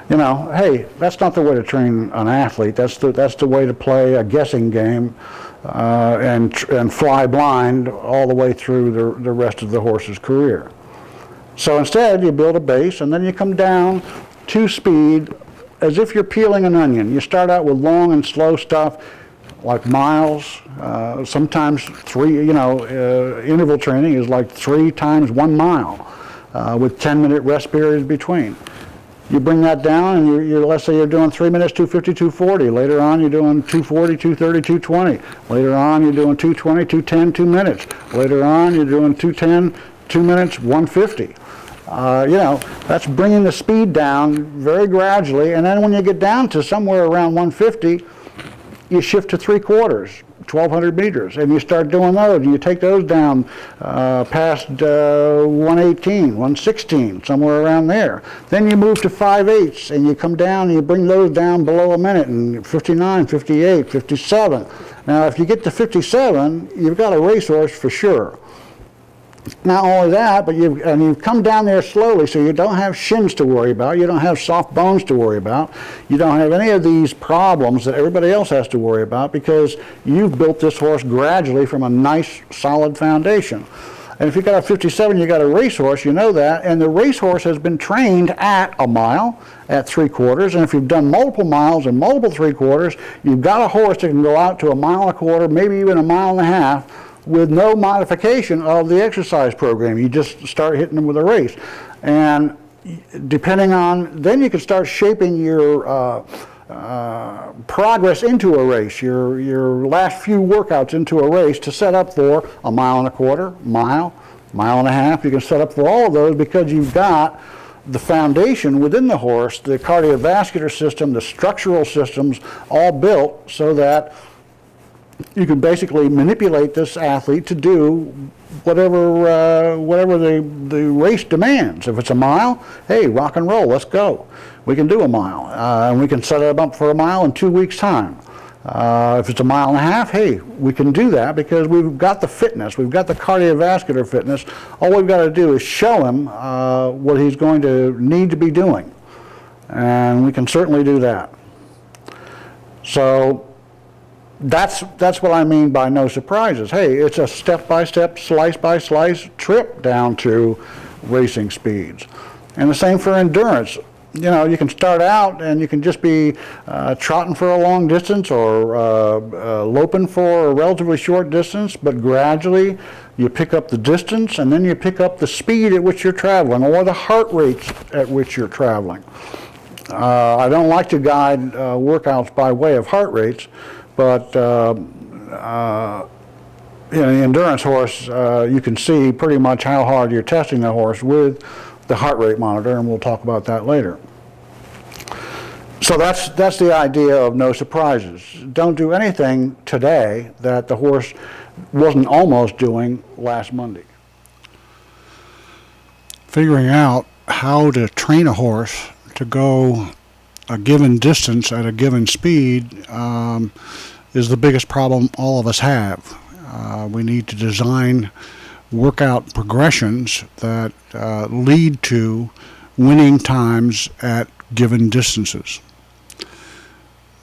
You know, hey, that's not the way to train an athlete. That's the way to play a guessing game and fly blind all the way through the rest of the horse's career. So instead, you build a base, and then you come down to speed as if you're peeling an onion. You start out with long and slow stuff, like miles, sometimes interval training is like 3 times 1 mile with 10-minute rest periods between. You bring that down, and let's say you're doing 3 minutes, 250, 240. Later on, you're doing 240, 230, 220. Later on, you're doing 220, 210, 2 minutes. Later on, you're doing 210, 2 minutes, 150. That's bringing the speed down very gradually, and then when you get down to somewhere around 150, you shift to 3/4, 1,200 meters, and you start doing those, and you take those down past 118, 116, somewhere around there. Then you move to 5/8, and you come down and you bring those down below a minute, and 59, 58, 57. Now, if you get to 57, you've got a racehorse for sure. Not only that, but you've come down there slowly, so you don't have shins to worry about, you don't have soft bones to worry about, you don't have any of these problems that everybody else has to worry about, because you've built this horse gradually from a nice, solid foundation. And if you've got a 57, you've got a racehorse, you know that, and the racehorse has been trained at 1 mile, at 3/4, and if you've done multiple miles and multiple 3/4, you've got a horse that can go out to 1.25 miles, maybe even 1.5 miles, with no modification of the exercise program. You just start hitting them with a race. And depending on, then you can start shaping your progress into a race, your last few workouts into a race, to set up for 1.25 miles, mile and a half. You can set up for all of those, because you've got the foundation within the horse, the cardiovascular system, the structural systems, all built so that you can basically manipulate this athlete to do whatever the race demands. If it's 1 mile, hey, rock and roll, let's go. We can do 1 mile, and we can set it up for 1 mile in 2 weeks' time. If it's 1.5 miles, hey, we can do that, because we've got the fitness, we've got the cardiovascular fitness. All we've got to do is show him what he's going to need to be doing, and we can certainly do that. So that's what I mean by no surprises. Hey, it's a step-by-step, slice-by-slice trip down to racing speeds. And the same for endurance. You know, you can start out and you can just be trotting for a long distance, or loping for a relatively short distance, but gradually you pick up the distance, and then you pick up the speed at which you're traveling, or the heart rates at which you're traveling. I don't like to guide workouts by way of heart rates, but in the endurance horse, you can see pretty much how hard you're testing the horse with the heart rate monitor, and we'll talk about that later. So that's the idea of no surprises. Don't do anything today that the horse wasn't almost doing last Monday. figuring out how to train a horse to go a given distance at a given speed is the biggest problem all of us have. We need to design workout progressions that lead to winning times at given distances.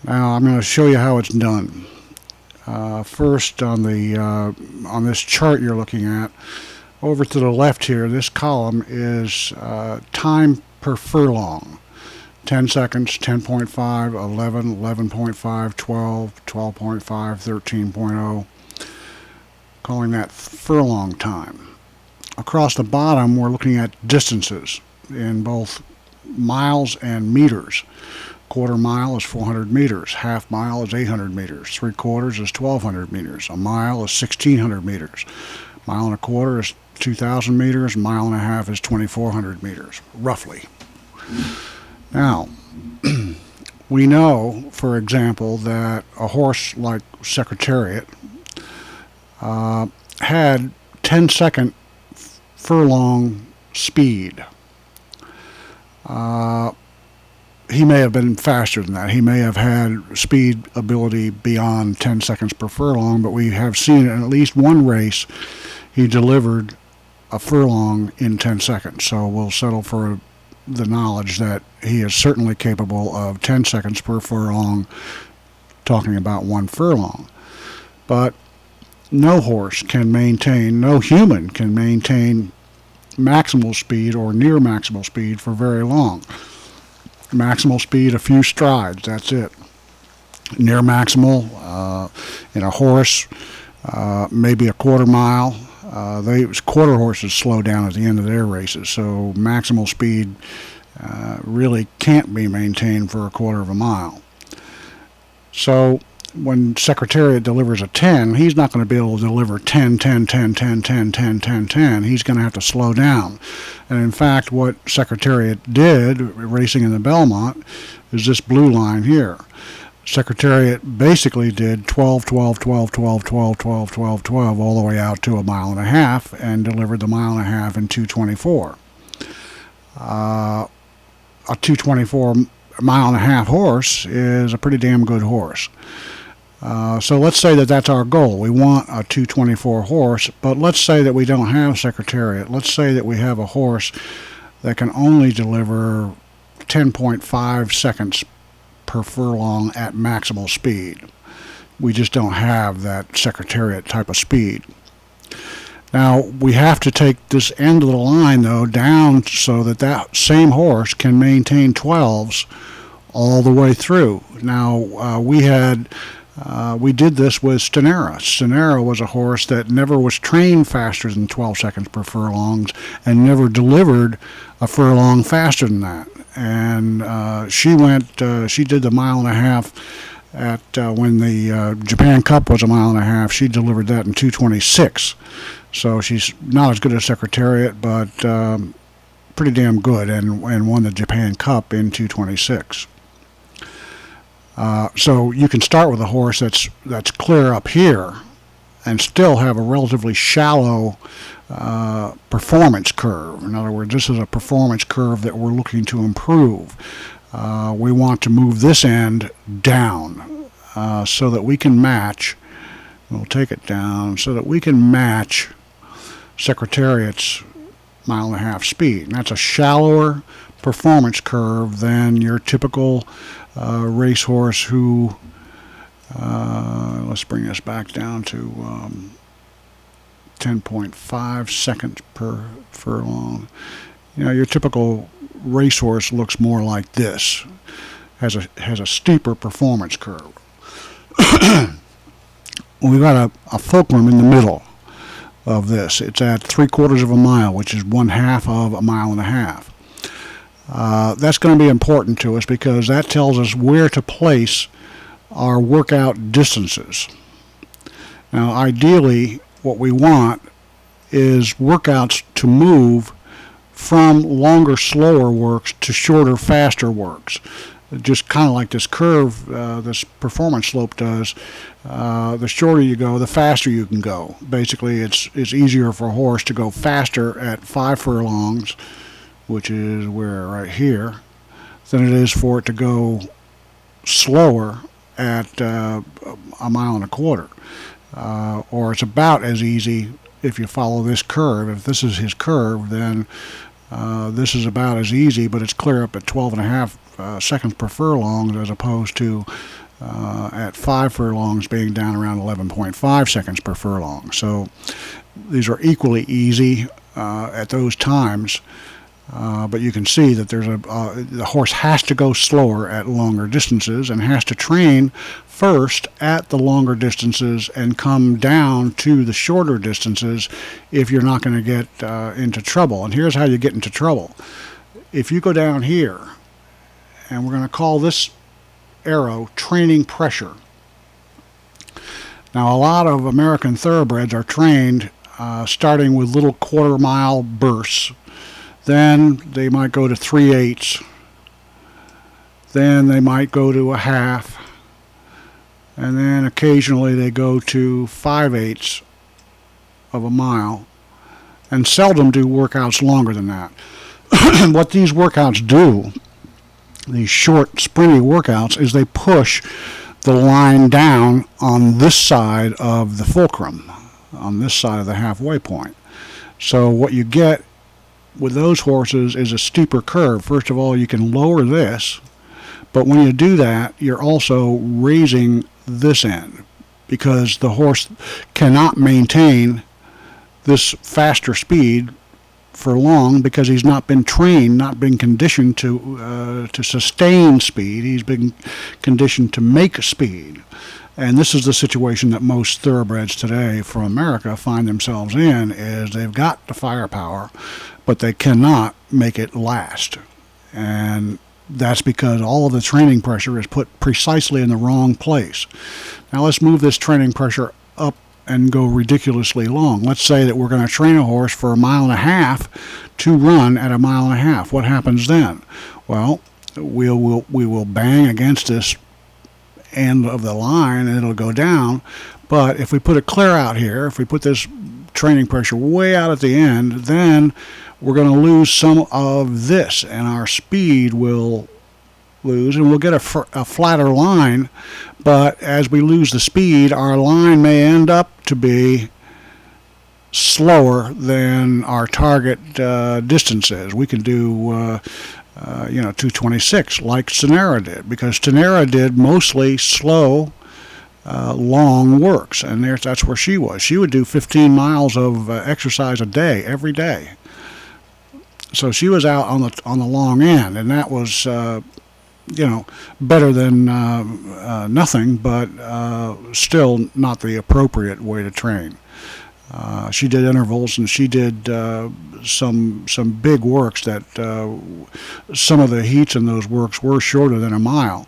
Now I'm going to show you how it's done. First, on this chart you're looking at, over to the left here, this column is time per furlong. 10 seconds, 10.5, 11, 11.5, 12, 12.5, 13.0. Calling that furlong time. Across the bottom, we're looking at distances in both miles and meters. Quarter mile is 400 meters. Half mile is 800 meters. 3/4 is 1,200 meters. A mile is 1,600 meters. Mile and a quarter is 2,000 meters. Mile and a half is 2,400 meters, roughly. Now, we know, for example, that a horse like Secretariat had 10-second furlong speed. He may have been faster than that. He may have had speed ability beyond 10 seconds per furlong, but we have seen in at least one race he delivered a furlong in 10 seconds. So we'll settle for the knowledge that he is certainly capable of 10 seconds per furlong, talking about one furlong. But no horse can maintain, no human can maintain maximal speed or near maximal speed for very long. Maximal speed, a few strides, that's it. Near maximal, in a horse, maybe a quarter mile. Quarter horses slow down at the end of their races, so maximal speed really can't be maintained for a quarter of a mile. So when Secretariat delivers a 10, he's not going to be able to deliver 10, 10, 10, 10, 10, 10, 10, 10. He's going to have to slow down. And in fact, what Secretariat did, racing in the Belmont, is this blue line here. Secretariat basically did 12, 12, 12, 12, 12, 12, 12, 12, all the way out to a mile and a half, and delivered the mile and a half in 2:24. A 2:24 mile and a half horse is a pretty damn good horse. So let's say that that's our goal. We want a 2:24 horse, but let's say that we don't have Secretariat. Let's say that we have a horse that can only deliver 10.5 seconds per furlong at maximal speed. We just don't have that Secretariat type of speed. Now, we have to take this end of the line, though, down so that that same horse can maintain 12s all the way through. Now, we did this with Stenera. Stenera was a horse that never was trained faster than 12 seconds per furlong and never delivered a furlong faster than that. And she did the mile and a half at when the Japan Cup was a mile and a half. She delivered that in 2:26. So she's not as good as Secretariat, but pretty damn good, and won the Japan Cup in 2:26. So you can start with a horse that's clear up here and still have a relatively shallow performance curve. In other words, this is a performance curve that we're looking to improve. We want to move this end down so that we can match, we'll take it down, so that we can match Secretariat's mile and a half speed. And that's a shallower performance curve than your typical racehorse who, let's bring this back down to 10.5 seconds per furlong. You know, your typical racehorse looks more like this, has a steeper performance curve. We've got a fulcrum in the middle of this. It's at 3/4 of a mile, which is 1/2 of a mile and a half. That's going to be important to us because that tells us where to place our workout distances. Now, ideally, what we want is workouts to move from longer, slower works to shorter, faster works. just kind of like this curve, this performance slope does. The shorter you go, the faster you can go. Basically, it's easier for a horse to go faster at 5 furlongs, which is where right here, than it is for it to go slower at a mile and a quarter. Or it's about as easy if you follow this curve. If this is his curve, then this is about as easy, but it's clear up at 12.5 seconds per furlong, as opposed to at 5 furlongs being down around 11.5 seconds per furlong. So these are equally easy at those times, but you can see that there's the horse has to go slower at longer distances and has to train first at the longer distances and come down to the shorter distances if you're not going to get into trouble. And here's how you get into trouble. If you go down here, and we're going to call this arrow training pressure. Now, a lot of American thoroughbreds are trained starting with little quarter-mile bursts. Then they might go to 3/8. Then they might go to a half. And then occasionally they go to 5/8 of a mile, and seldom do workouts longer than that. What these workouts do, these short, sprinty workouts, is they push the line down on this side of the fulcrum, on this side of the halfway point. So what you get with those horses is a steeper curve. First of all, you can lower this, but when you do that, you're also raising this end, because the horse cannot maintain this faster speed for long, because he's not been trained, not been conditioned to sustain speed. He's been conditioned to make speed. And this is the situation that most thoroughbreds today from America find themselves in, is they've got the firepower, but they cannot make it last. And that's because all of the training pressure is put precisely in the wrong place. Now let's move this training pressure up and go ridiculously long. Let's say that we're going to train a horse for 1.5 miles to run at 1.5 miles. What happens then? Well, we will bang against this end of the line and it'll go down. But if we put it clear out here, if we put this training pressure way out at the end, then we're going to lose some of this, and our speed will lose, and we'll get a flatter line. But as we lose the speed, our line may end up to be slower than our target distance is. We can do 226 like Tenera did, because Tenera did mostly slow long works, and that's where she was. She would do 15 miles of exercise a day, every day. So she was out on the long end, and that was better than nothing, but still not the appropriate way to train. She did intervals, and she did some big works that some of the heats in those works were shorter than 1 mile,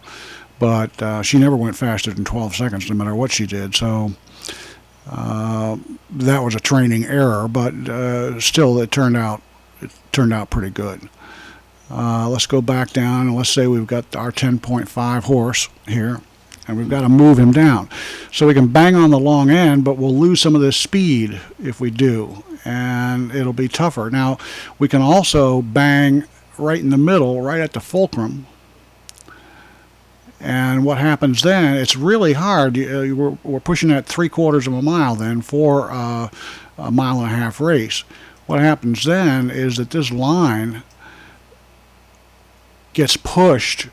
but she never went faster than 12 seconds no matter what she did. So that was a training error, but still it turned out pretty good. Let's go back down, and let's say we've got our 10.5 horse here, and we've got to move him down. So we can bang on the long end, but we'll lose some of this speed if we do, and it'll be tougher. Now, we can also bang right in the middle, right at the fulcrum, and what happens then, it's really hard. We're pushing at 3/4 of a mile then for a 1.5 mile race. What happens then is that this line gets pushed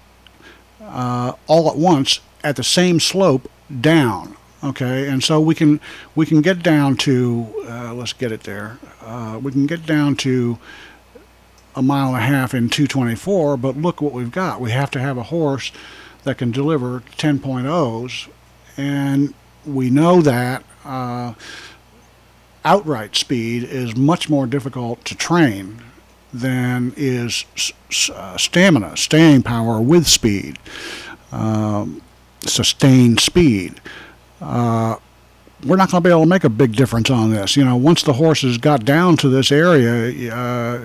all at once at the same slope down. Okay, and so we can get down to let's get it there. We can get down to 1.5 miles in 2:24. But look what we've got. We have to have a horse that can deliver 10.0s, and we know that outright speed is much more difficult to train than is stamina, staying power with speed, sustained speed. we're not going to be able to make a big difference on this. You know, once the horse has got down to this area,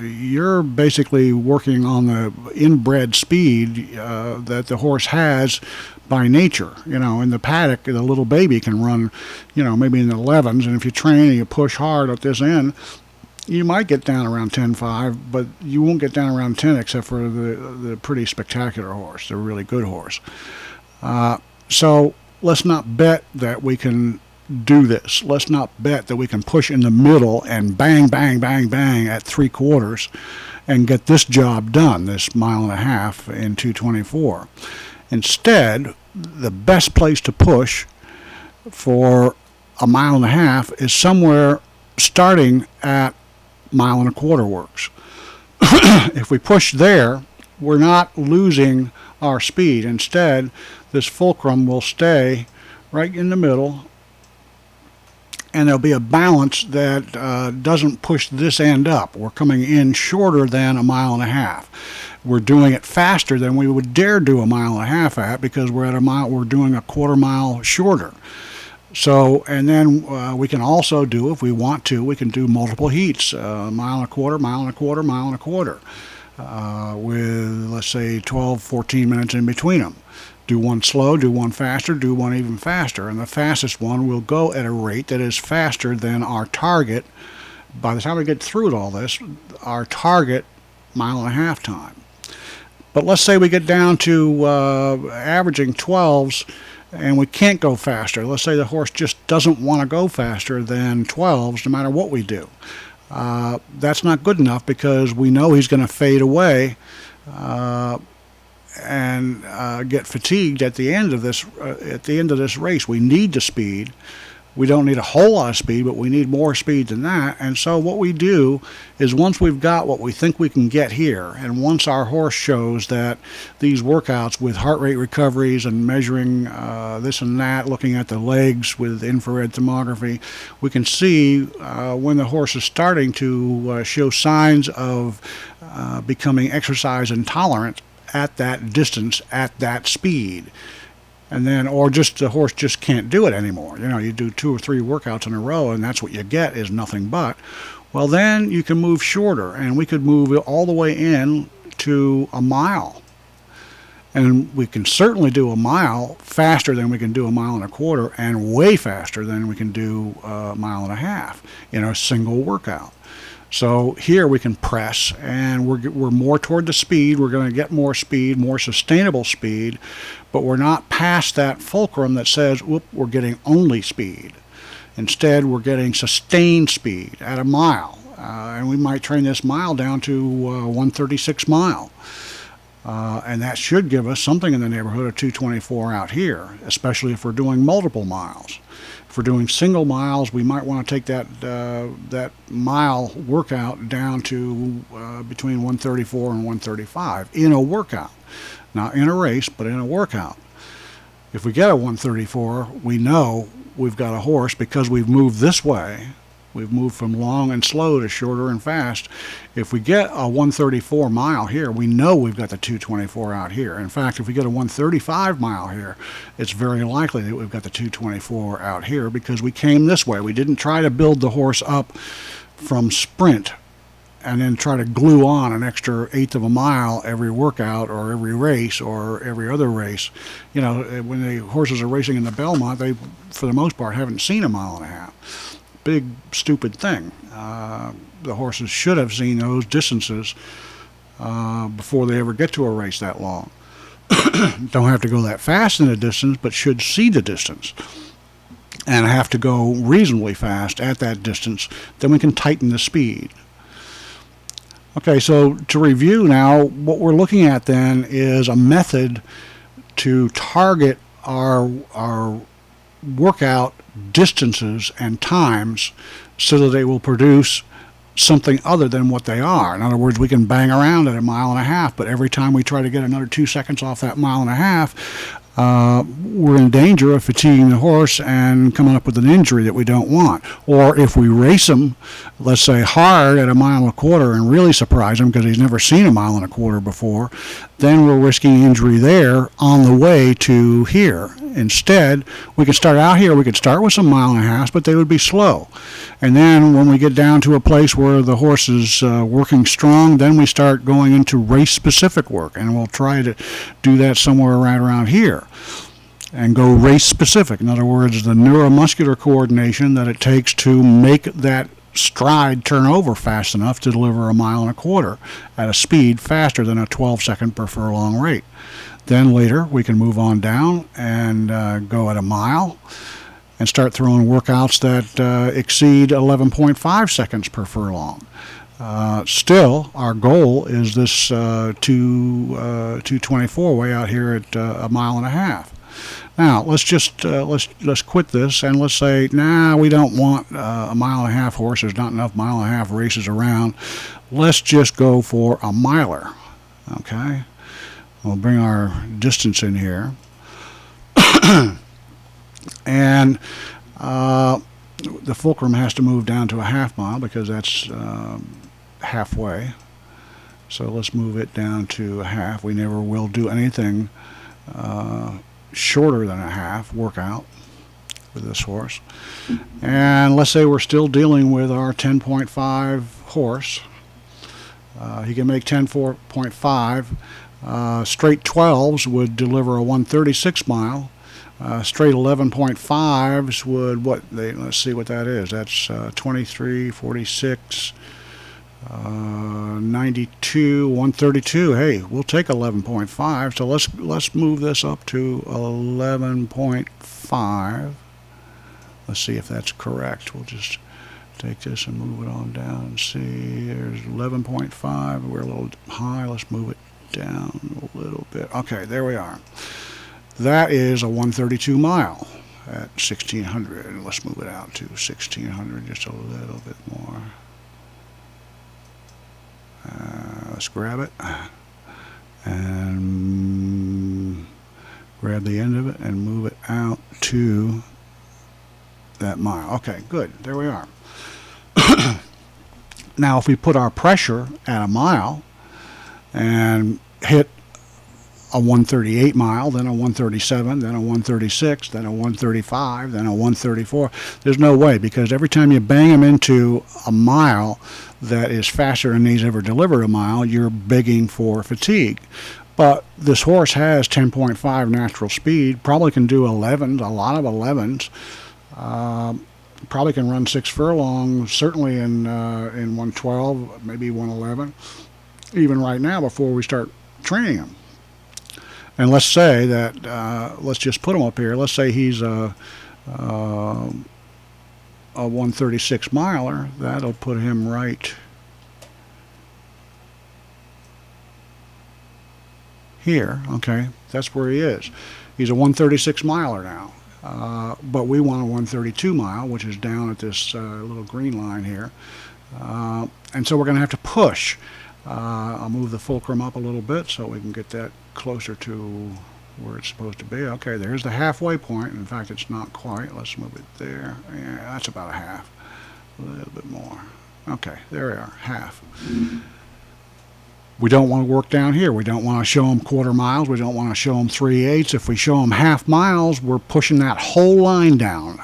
you're basically working on the inbred speed that the horse has by nature. You know, in the paddock, the little baby can run, you know, maybe in the 11s, and if you train and you push hard at this end, you might get down around 10.5, but you won't get down around 10 except for the pretty spectacular horse, the really good horse. So let's not bet that we can do this. Let's not bet that we can push in the middle and bang, bang, bang, bang at 3/4 and get this job done, this 1.5 miles in 2:24. Instead, the best place to push for 1.5 miles is somewhere starting at 1.25 miles works. If we push there, we're not losing our speed. Instead, this fulcrum will stay right in the middle, and there'll be a balance that doesn't push this end up. We're coming in shorter than 1.5 miles. We're doing it faster than we would dare do 1.5 miles at, because we're at a mile. We're doing 1/4 mile shorter. So, and then we can also do, if we want to, we can do multiple heats, 1.25 miles, 1.25 miles, 1.25 miles, with, let's say, 12, 14 minutes in between them. Do one slow, do one faster, do one even faster, and the fastest one will go at a rate that is faster than our target. By the time we get through all this, our target 1.5 mile time. But let's say we get down to averaging 12s, and we can't go faster. Let's say the horse just doesn't want to go faster than 12s no matter what we do. That's not good enough, because we know he's going to fade away and get fatigued at the end of this race. We need the speed. We don't need a whole lot of speed, but we need more speed than that. And so what we do is, once we've got what we think we can get here, and once our horse shows that these workouts with heart rate recoveries and measuring this and that, looking at the legs with infrared thermography, we can see when the horse is starting to show signs of becoming exercise intolerant at that distance, at that speed. And then, or just the horse just can't do it anymore. You know, you do 2 or 3 workouts in a row, and that's what you get, is nothing but. Well, then you can move shorter, and we could move all the way in to 1 mile. And we can certainly do 1 mile faster than we can do 1.25 miles, and way faster than we can do 1.5 miles in a single workout. So here we can press, and we're more toward the speed. We're going to get more speed, more sustainable speed, but we're not past that fulcrum that says, whoop, we're getting only speed. Instead, we're getting sustained speed at 1 mile, and we might train this mile down to 1:36 mile. And that should give us something in the neighborhood of 2:24 out here, especially if we're doing multiple miles. If we're doing single miles, we might want to take that mile workout down to between 1:34 and 1:35 in a workout. Not in a race, but in a workout. If we get a 1:34, we know we've got a horse, because we've moved this way. We've moved from long and slow to shorter and fast. If we get a 1:34 mile here, we know we've got the 2:24 out here. In fact, if we get a 1:35 mile here, it's very likely that we've got the 2:24 out here, because we came this way. We didn't try to build the horse up from sprint and then try to glue on an extra 1/8 of a mile every workout or every race or every other race. You know, when the horses are racing in the Belmont, they, for the most part, haven't seen 1.5 miles. Big, stupid thing. The horses should have seen those distances before they ever get to a race that long. Don't have to go that fast in the distance, but should see the distance. And have to go reasonably fast at that distance. Then we can tighten the speed. Okay, so to review now, what we're looking at then is a method to target our workout distances and times so that they will produce something other than what they are. In other words, we can bang around at 1.5 miles, but every time we try to get another 2 seconds off that 1.5 miles, we're in danger of fatiguing the horse and coming up with an injury that we don't want. Or if we race him, let's say hard at 1.25 miles and really surprise him because he's never seen 1.25 miles before, then we're risking injury there on the way to here. Instead, we could start out here, we could start with some 1.5 miles, but they would be slow. And then when we get down to a place where the horse is working strong, then we start going into race-specific work, and we'll try to do that somewhere right around here and go race-specific. In other words, the neuromuscular coordination that it takes to make that stride turn over fast enough to deliver 1.25 miles at a speed faster than a 12-second per furlong rate. Then later we can move on down and go at 1 mile and start throwing workouts that exceed 11.5 seconds per furlong. Still, our goal is this 224 way out here at 1.5 miles. Now let's just let's quit this and let's say, nah, we don't want 1.5 mile horse. There's not enough 1.5 mile races around. Let's just go for a miler. Okay, we'll bring our distance in here, and the fulcrum has to move down to a 1/2 mile because that's halfway. So let's move it down to a 1/2. We never will do anything shorter than a 1/2 workout with this horse. And let's say we're still dealing with our 10.5 horse. He can make 10.5. Straight 12s would deliver a 136 mile. Straight 11.5s would, let's see what that is. That's 23, 46, 92, 132. Hey, we'll take 11.5. So let's move this up to 11.5. Let's see if that's correct. We'll just take this and move it on down and see. There's 11.5. We're a little high. Let's move it down a little bit. Okay, there we are. That is a 132 mile at 1600. Let's move it out to 1600 just a little bit more. Let's grab it and grab the end of it and move it out to that mile. Okay, good. There we are. Now, if we put our pressure at 1 mile and hit a 138 mile, then a 137, then a 136, then a 135, then a 134. There's no way, because every time you bang them into a mile that is faster than he's ever delivered a mile, you're begging for fatigue. But this horse has 10.5 natural speed, probably can do 11s, a lot of 11s. Probably can run 6 furlongs, certainly in 112, maybe 111, even right now before we start training him. And let's say that, let's just put him up here. Let's say he's a 136 miler. That'll put him right here. Okay, that's where he is. He's a 136 miler now. But we want a 132 mile, which is down at this little green line here. And so we're going to have to push. I'll move the fulcrum up a little bit so we can get that closer to where it's supposed to be. Okay, there's the halfway point. In fact, it's not quite. Let's move it there. Yeah, that's about a 1/2. A little bit more. Okay, there we are, 1/2. We don't want to work down here. We don't want to show them 1/4 miles. We don't want to show them 3/8. If we show them 1/2 miles, we're pushing that whole line down,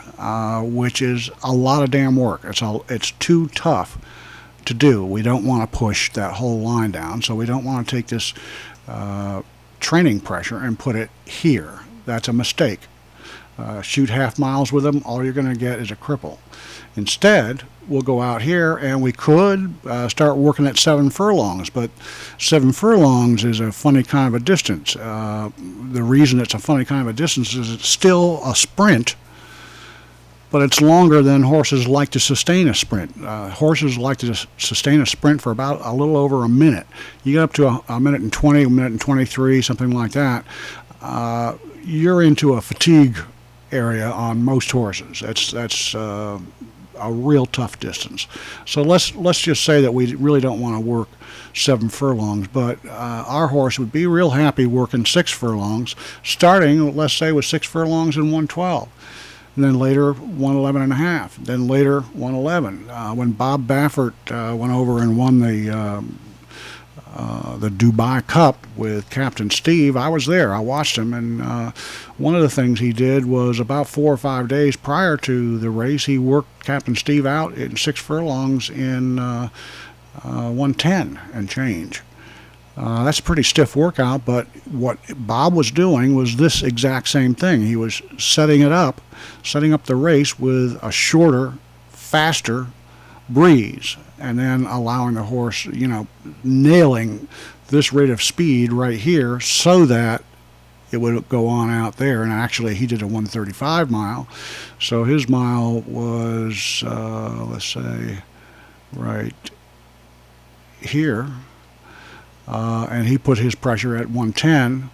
which is a lot of damn work. It's too tough to do. We don't want to push that whole line down, so we don't want to take this training pressure and put it here. That's a mistake. Shoot 1/2 miles with them, all you're going to get is a cripple. Instead, we'll go out here and we could start working at 7 furlongs, but 7 furlongs is a funny kind of a distance. The reason it's a funny kind of a distance is it's still a sprint, but it's longer than horses like to sustain a sprint. Horses like to sustain a sprint for about a little over a minute. You get up to a minute and 20, a minute and 23, something like that. You're into a fatigue area on most horses. That's a real tough distance. So let's just say that we really don't want to work 7 furlongs, but our horse would be real happy working 6 furlongs, starting, let's say, with 6 furlongs and 112. And then later 111 and a half, then later 111. When Bob Baffert went over and won the Dubai Cup with Captain Steve, I was there. I watched him, and one of the things he did was about 4 or 5 days prior to the race, he worked Captain Steve out in 6 furlongs in 110 and change. That's a pretty stiff workout, but what Bob was doing was this exact same thing. He was setting up the race with a shorter, faster breeze, and then allowing the horse, nailing this rate of speed right here so that it would go on out there. And actually, he did a 135 mile, so his mile was, let's say, right here. And he put his pressure at 110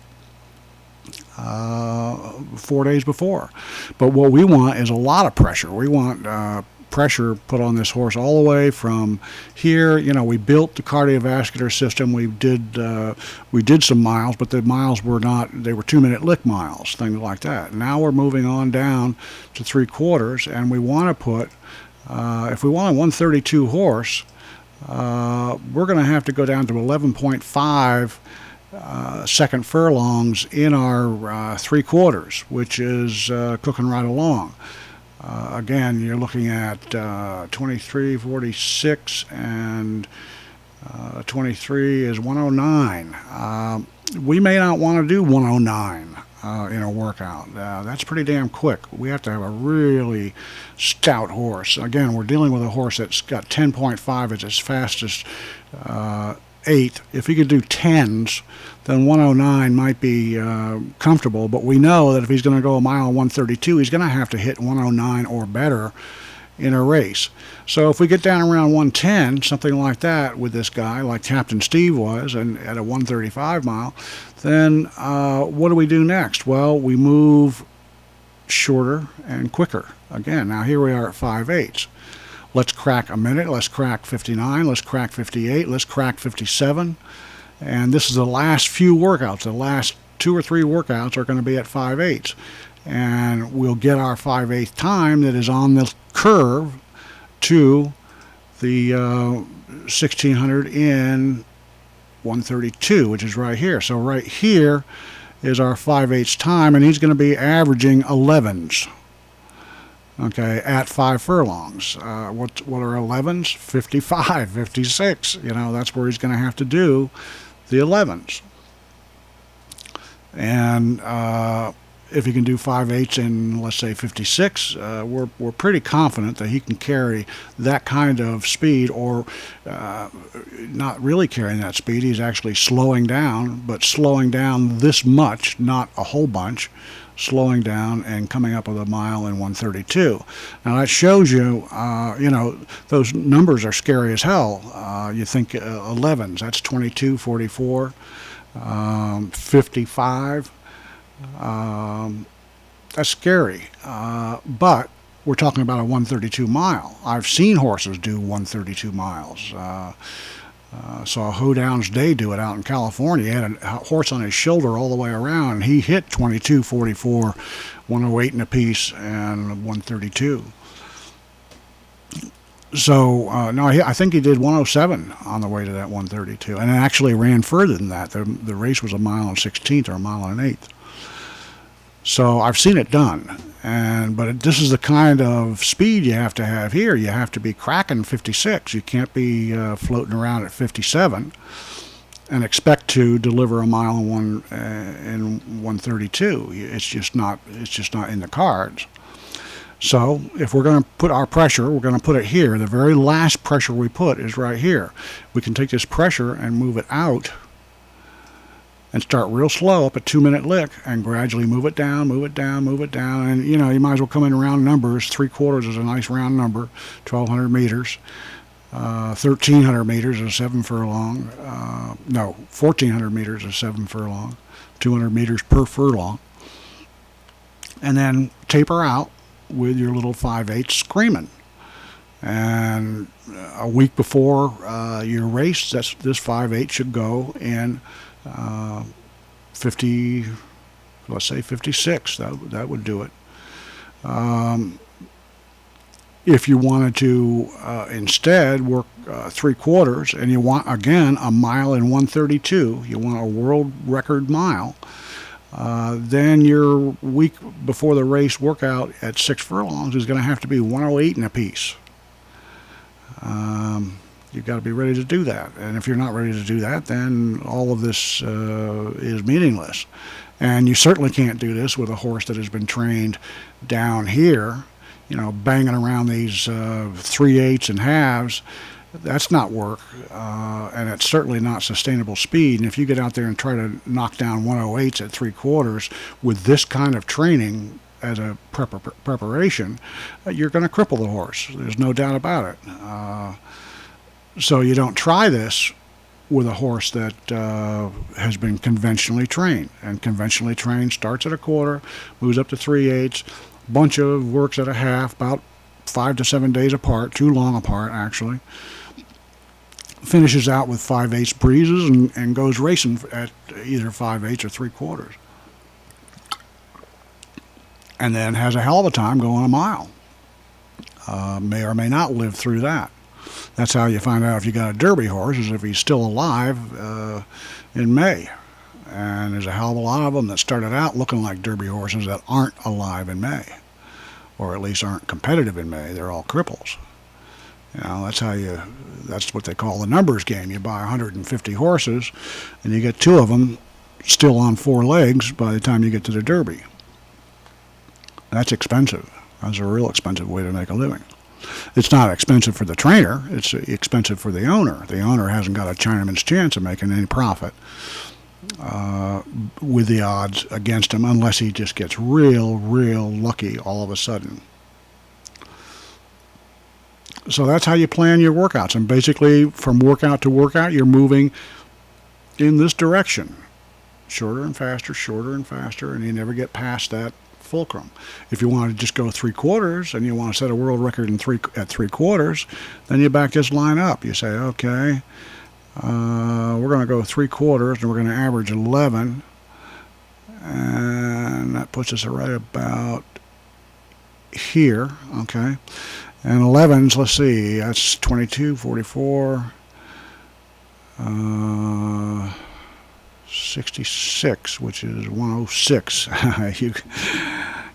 4 days before. But what we want is a lot of pressure. We want pressure put on this horse all the way from here. We built the cardiovascular system. We did some miles, but the miles were not, they were 2-minute lick miles, things like that. Now we're moving on down to 3/4, and we want to put, if we want a 132 horse, we're going to have to go down to 11.5 second furlongs in our 3/4, which is cooking right along. Again, you're looking at 23:46, and 23 is 109. We may not want to do 109 in a workout. That's pretty damn quick. We have to have a really stout horse. Again, we're dealing with a horse that's got 10.5 as its fastest 8. If he could do 10s, then 109 might be comfortable, but we know that if he's going to go a mile 132, he's going to have to hit 109 or better in a race. So if we get down around 110, something like that with this guy, like Captain Steve was, and at a 135 mile, then what do we do next? Well, we move shorter and quicker. Again, now here we are at 5/8. Let's crack a minute. Let's crack 59. Let's crack 58. Let's crack 57. And this is the last few workouts. The last 2 or 3 workouts are going to be at 5/8. And we'll get our 5/8 time that is on the curve to the 1600 in 132, which is right here. So right here is our 5/8 time, and he's going to be averaging 11s. Okay, at 5 furlongs. What are 11s? 55, 56. That's where he's going to have to do the 11s. And if he can do 5/8 in, let's say, 56, we're pretty confident that he can carry that kind of speed, or not really carrying that speed. He's actually slowing down, but slowing down this much, not a whole bunch, slowing down and coming up with a mile in 132. Now that shows you, those numbers are scary as hell. You think 11s, that's 22, 44, 55. That's scary. But we're talking about a 132 mile. I've seen horses do 132 miles. Saw Hoedown's Day do it out in California. He had a horse on his shoulder all the way around, and he hit 22, 44, 108 and a piece, and 132. So, no, I think he did 107 on the way to that 132, and it actually ran further than that. The race was a mile and 16th or a mile and 1/8. So I've seen it done, but this is the kind of speed you have to have here. You have to be cracking 56. You can't be floating around at 57 and expect to deliver a mile in 132. It's just not in the cards. So if we're going to put our pressure, we're going to put it here. The very last pressure we put is right here. We can take this pressure and move it out and start real slow up a 2-minute lick and gradually move it down, move it down, move it down. And, you might as well come in round numbers. 3/4 is a nice round number, 1,200 meters. 1,300 meters is 7 furlong. 1,400 meters is 7 furlong. 200 meters per furlong. And then taper out with your little 5/8 screaming. And a week before your race, this 5/8 should go in 50, let's say 56. That would do it. If you wanted to instead work 3/4, and you want, again, a mile in 1:32, you want a world record mile, then your week before the race workout at 6 furlongs is going to have to be 1:08 and a piece. You've got to be ready to do that. And if you're not ready to do that, then all of this is meaningless. And you certainly can't do this with a horse that has been trained down here, you know, banging around these 3/8 and halves. That's not work, and it's certainly not sustainable speed. And if you get out there and try to knock down 1:08s at 3/4 with this kind of training as a preparation, you're going to cripple the horse. There's no doubt about it. So you don't try this with a horse that has been conventionally trained. And conventionally trained starts at a quarter, moves up to 3/8, bunch of works at a half, about 5 to 7 days apart, too long apart actually. Finishes out with 5/8 breezes and goes racing at either 5/8 or 3/4. And then has a hell of a time going a mile. May or may not live through that. That's how you find out if you got a Derby horse, is if he's still alive in May. And there's a hell of a lot of them that started out looking like Derby horses that aren't alive in May, or at least aren't competitive in May. They're all cripples. You know, that's what they call the numbers game. You buy 150 horses, and you get 2 of them still on 4 legs by the time you get to the Derby. That's expensive. That's a real expensive way to make a living. It's not expensive for the trainer. It's expensive for the owner. The owner hasn't got a Chinaman's chance of making any profit with the odds against him, unless he just gets real lucky all of a sudden. So that's how you plan your workouts. And basically, from workout to workout, you're moving in this direction. Shorter and faster, and you never get past that fulcrum. If you want to just go 3/4 and you want to set a world record at 3/4, then you back this line up. You say, okay, we're going to go 3/4 and we're going to average 11, and that puts us right about here, okay. And 11s, let's see, that's 22, 44, 66, which is 106.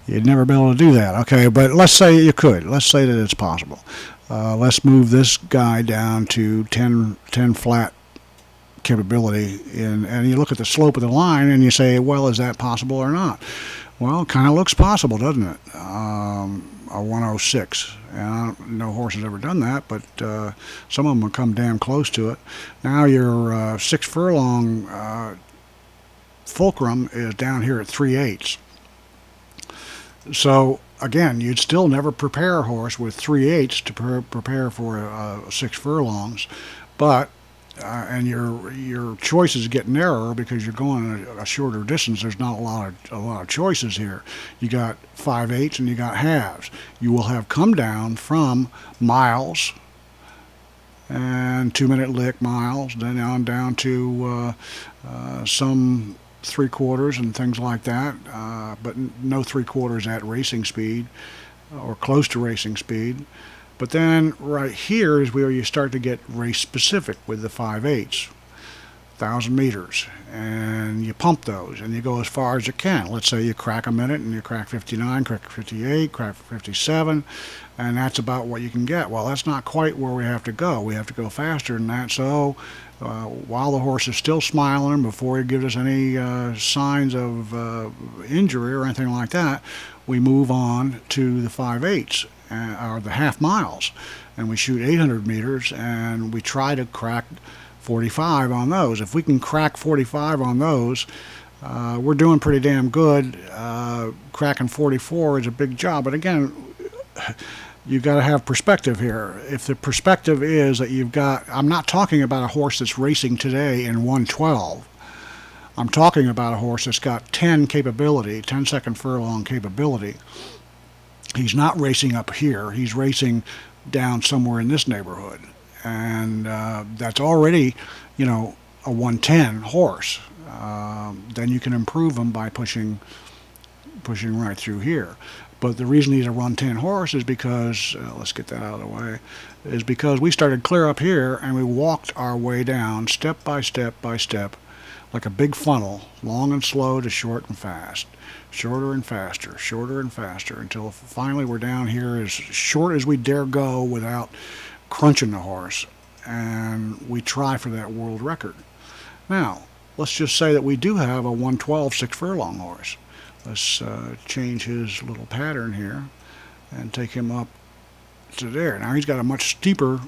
You'd never be able to do that, okay, but let's say you could. Let's say that it's possible. Let's move this guy down to 10 flat capability, and you look at the slope of the line and you say, well, is that possible or not? Well, it kind of looks possible, doesn't it? A 106, and I don't know horse has ever done that, but some of them have come damn close to it. Now your 6 furlong fulcrum is down here at 3/8. So again, you'd still never prepare a horse with 3/8 to prepare for 6 furlongs, but and your choices get narrower because you're going a shorter distance. There's not a lot of choices here. You got 5/8 and you got halves. You will have come down from miles and 2-minute lick miles, then on down to some 3/4 and things like that, but no 3/4 at racing speed or close to racing speed. But then right here is where you start to get race specific with the 5/8, 1,000 meters, and you pump those and you go as far as you can. Let's say you crack a minute and you crack 59, crack 58, crack 57, and that's about what you can get. Well, that's not quite where we have to go. We have to go faster than that. So while the horse is still smiling, before he gives us any signs of injury or anything like that, we move on to the 5/8. Or the half miles, and we shoot 800 meters, and we try to crack 45 on those. If we can crack 45 on those, we're doing pretty damn good. Cracking 44 is a big job, but again, you've got to have perspective here. If the perspective is that you've got, I'm not talking about a horse that's racing today in 112. I'm talking about a horse that's got 10 capability, 10-second furlong capability. He's not racing up here. He's racing down somewhere in this neighborhood. And that's already, you know, a 110 horse. Then you can improve them by pushing right through here. But the reason he's a 110 horse is because, let's get that out of the way, is because we started clear up here and we walked our way down step by step by step, like a big funnel, long and slow to short and fast, shorter and faster, until finally we're down here as short as we dare go without crunching the horse, and we try for that world record. Now, let's just say that we do have a 112 6 furlong horse. Let's change his little pattern here and take him up to there. Now he's got a much steeper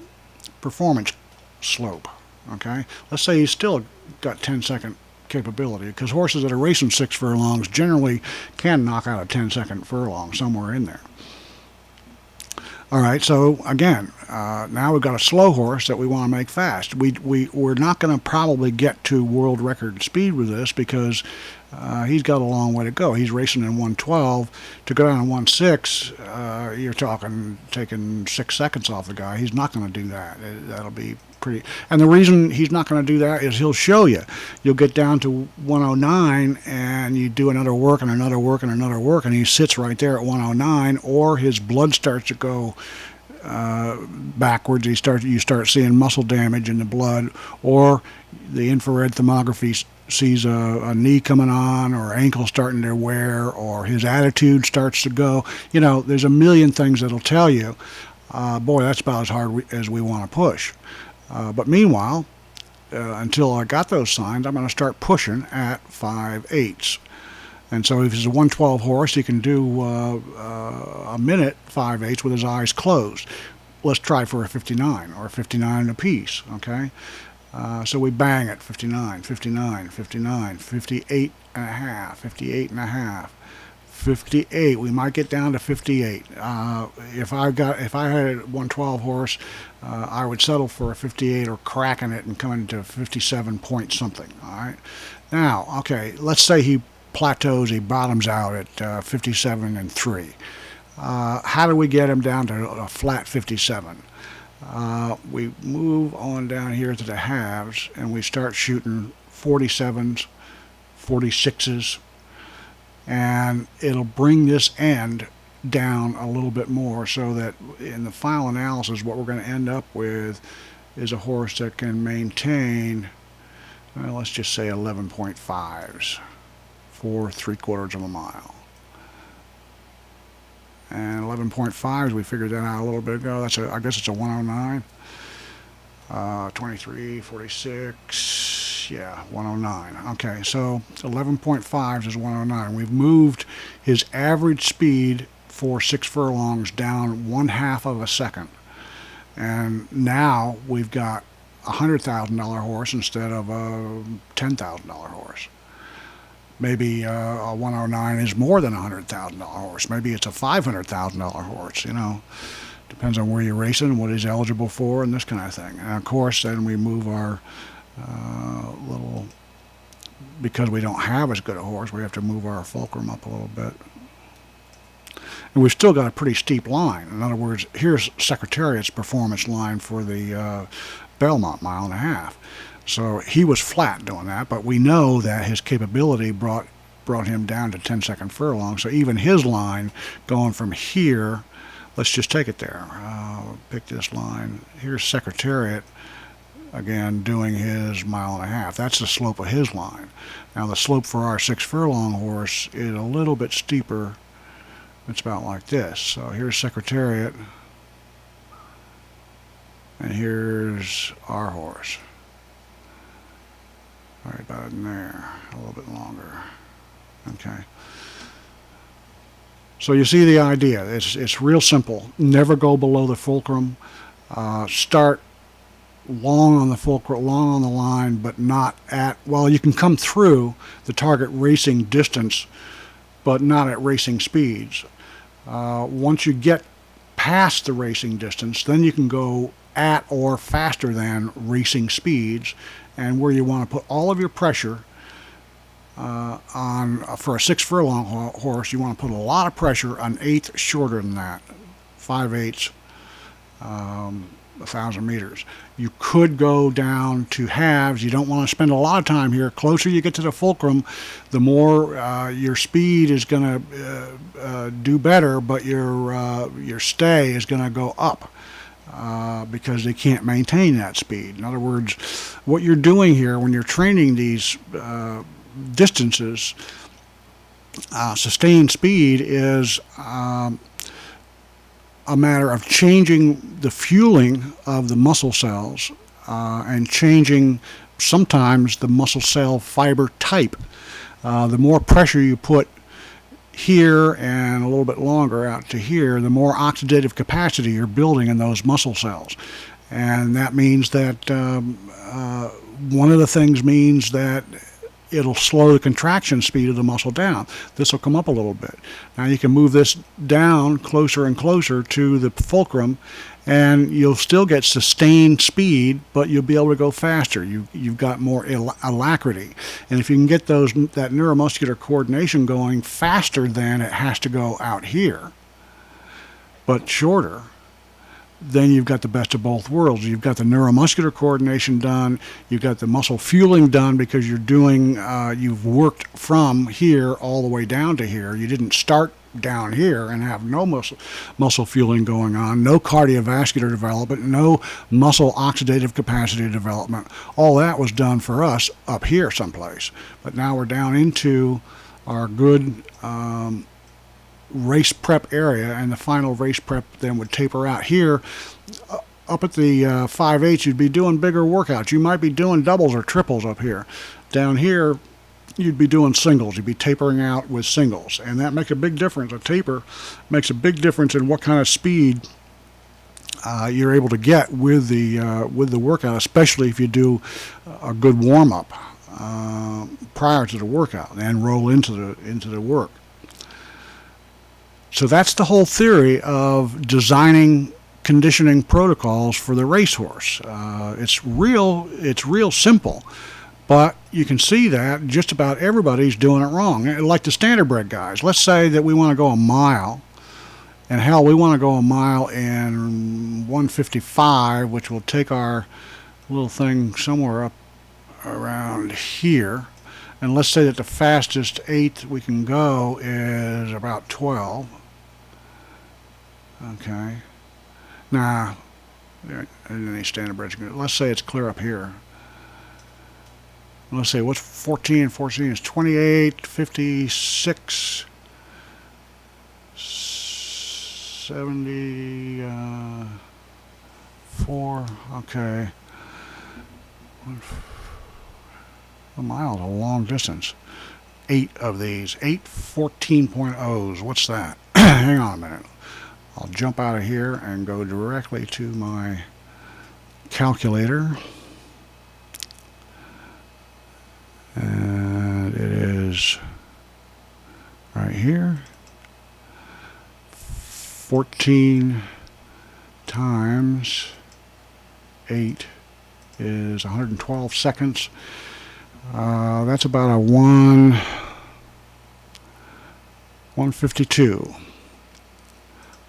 performance slope. Okay, let's say he's still got 10-second capability, because horses that are racing 6 furlongs generally can knock out a 10-second furlong somewhere in there. All right, so again, now we've got a slow horse that we want to make fast. We're not going to probably get to world record speed with this, because he's got a long way to go. He's racing in 112. To go down to 1.6, you're talking taking 6 seconds off the guy. He's not going to do that. That'll be pretty. And the reason he's not going to do that is he'll show you. You'll get down to 109 and you do another work and another work and another work, and he sits right there at 109, or his blood starts to go backwards. You start seeing muscle damage in the blood, or the infrared thermography sees a knee coming on, or ankle starting to wear, or his attitude starts to go. You know, there's a million things that'll tell you, boy, that's about as hard as we want to push. But meanwhile, until I got those signs, I'm going to start pushing at 5/8. And so if he's a 112 horse, he can do a minute 5/8 with his eyes closed. Let's try for a 59 or a 59 apiece, okay? So we bang at 59, 59, 59, 58 and a half, 58 and a half, 58. We might get down to 58. If I had a 112 horse, I would settle for a 58 or cracking it and coming to 57 point something. All right. Now, okay, let's say he plateaus, he bottoms out at 57 and 3. How do we get him down to a flat 57? We move on down here to the halves, and we start shooting 47s, 46s, and it'll bring this end down a little bit more, so that in the final analysis what we're going to end up with is a horse that can maintain, well, let's just say 11.5s for 3/4 of a mile. And 11.5s, we figured that out a little bit ago. I guess it's a 109. 23, 46, yeah, 109. Okay, so 11.5s is 109. We've moved his average speed for 6 furlongs down 1/2 of a second. And now we've got a $100,000 horse instead of a $10,000 horse. Maybe a 109 is more than a $100,000 horse. Maybe it's a $500,000 horse, you know. Depends on where you're racing, what he's eligible for, and this kind of thing. And of course, then we move our little, because we don't have as good a horse, we have to move our fulcrum up a little bit. And we've still got a pretty steep line. In other words, here's Secretariat's performance line for the Belmont 1.5 miles. So he was flat doing that, but we know that his capability brought him down to 10-second furlong. So even his line going from here, let's just take it there. Pick this line. Here's Secretariat, again, doing his 1.5 miles. That's the slope of his line. Now the slope for our 6 furlong horse is a little bit steeper. It's about like this. So here's Secretariat, and here's our horse. Right about in there, a little bit longer. Okay. So you see the idea. It's real simple. Never go below the fulcrum. Start long on the fulcrum, long on the line, but not at, well, you can come through the target racing distance, but not at racing speeds. Once you get past the racing distance, then you can go at or faster than racing speeds, and where you want to put all of your pressure on, for a 6 furlong horse, you want to put a lot of pressure on 1/8 shorter than that, 5/8, 1,000 meters. You could go down to halves. You don't want to spend a lot of time here. Closer you get to the fulcrum, the more your speed is going to do better, but your stay is going to go up because they can't maintain that speed. In other words, what you're doing here when you're training these distances, sustained speed is a matter of changing the fueling of the muscle cells and changing sometimes the muscle cell fiber type. The more pressure you put here and a little bit longer out to here, the more oxidative capacity you're building in those muscle cells. And that means that one of the things means that it'll slow the contraction speed of the muscle down. This will come up a little bit. Now you can move this down closer and closer to the fulcrum, and you'll still get sustained speed, but you'll be able to go faster. You've got more alacrity. And if you can get that neuromuscular coordination going faster than it has to go out here, but shorter, then you've got the best of both worlds. You've got the neuromuscular coordination done. You've got the muscle fueling done because you've worked from here all the way down to here. You didn't start down here and have no muscle fueling going on, no cardiovascular development, no muscle oxidative capacity development. All that was done for us up here someplace. But now we're down into our good race prep area, and the final race prep then would taper out here. Up at the 5/8, you'd be doing bigger workouts. You might be doing doubles or triples up here. Down here, you'd be doing singles. You'd be tapering out with singles, and that makes a big difference. A taper makes a big difference in what kind of speed you're able to get with the workout, especially if you do a good warm up prior to the workout and roll into the work. So that's the whole theory of designing conditioning protocols for the racehorse. It's real simple, but you can see that just about everybody's doing it wrong. Like the standardbred guys. Let's say that we want to go a mile, and hell, we want to go a mile in 1:55, which will take our little thing somewhere up around here. And let's say that the fastest 8 we can go is about 12. Okay. Nah, there isn't any standardbreds. Let's say it's clear up here. Let's say what's 14 and 14 is 28, 56, 74. Okay. A mile is a long distance. 8 of these. 8 14.0s. What's that? Hang on a minute. I'll jump out of here and go directly to my calculator. And it is right here. 14 times 8 is 112 seconds. That's about a 152.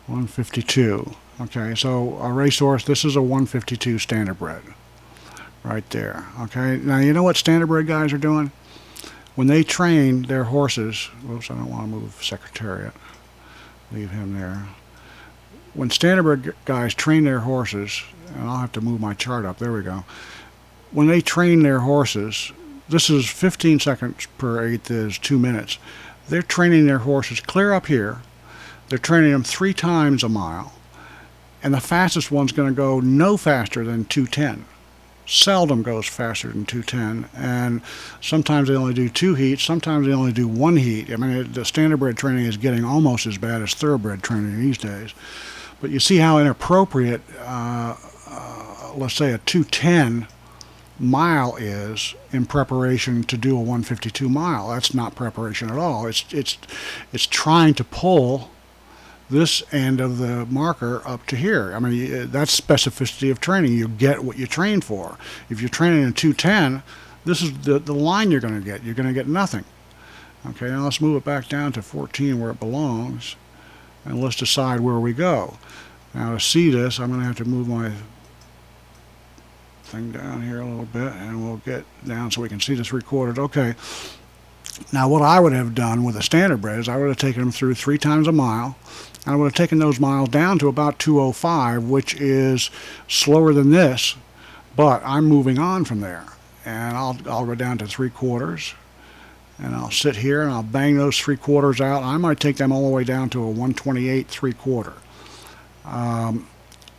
152. Okay, so a racehorse, this is a 152 standardbred. Right there. Okay, now you know what standardbred guys are doing? When they train their horses, oops, I don't want to move Secretariat. Leave him there. When standardbred guys train their horses, and I'll have to move my chart up, there we go. When they train their horses, this is 15 seconds per 8 is 2 minutes. They're training their horses clear up here. They're training them 3 times a mile, and the fastest one's going to go no faster than 210. Seldom goes faster than 210, and sometimes they only do 2 heats, sometimes they only do 1 heat. I mean, the standardbred training is getting almost as bad as thoroughbred training these days. But you see how inappropriate, let's say, a 210 mile is in preparation to do a 152 mile. That's not preparation at all. It's trying to pull this end of the marker up to here. I mean, that's specificity of training. You get what you train for. If you're training in 210, this is the line you're going to get. You're going to get nothing. Okay, now let's move it back down to 14 where it belongs, and let's decide where we go. Now to see this, I'm going to have to move my thing down here a little bit, and we'll get down so we can see this recorded. Okay. Now what I would have done with a standardbred is I would have taken them through 3 times a mile, and I would have taken those miles down to about 205, which is slower than this, but I'm moving on from there. And I'll go down to 3/4, and I'll sit here and I'll bang those 3/4 out. I might take them all the way down to a 128 3/4.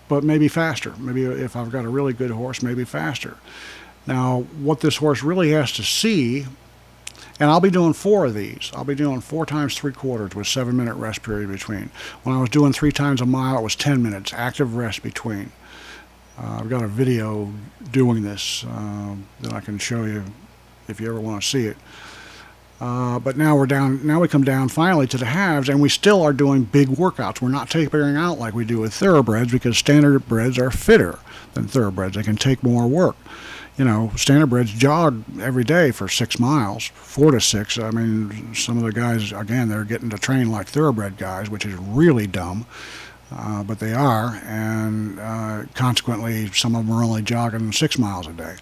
But maybe faster. Maybe if I've got a really good horse, maybe faster. Now, what this horse really has to see, and I'll be doing 4 of these. I'll be doing 4 times 3/4 with 7-minute rest period between. When I was doing 3 times a mile, it was 10 minutes, active rest between. I've got a video doing this that I can show you if you ever want to see it. But now we're down. Now we come down finally to the halves, and we still are doing big workouts. We're not tapering out like we do with thoroughbreds, because standardbreds are fitter than thoroughbreds. They can take more work. You know, standardbreds jog every day for 6 miles, 4 to 6. I mean, some of the guys, again, they're getting to train like thoroughbred guys, which is really dumb. But they are, and consequently, some of them are only jogging 6 miles a day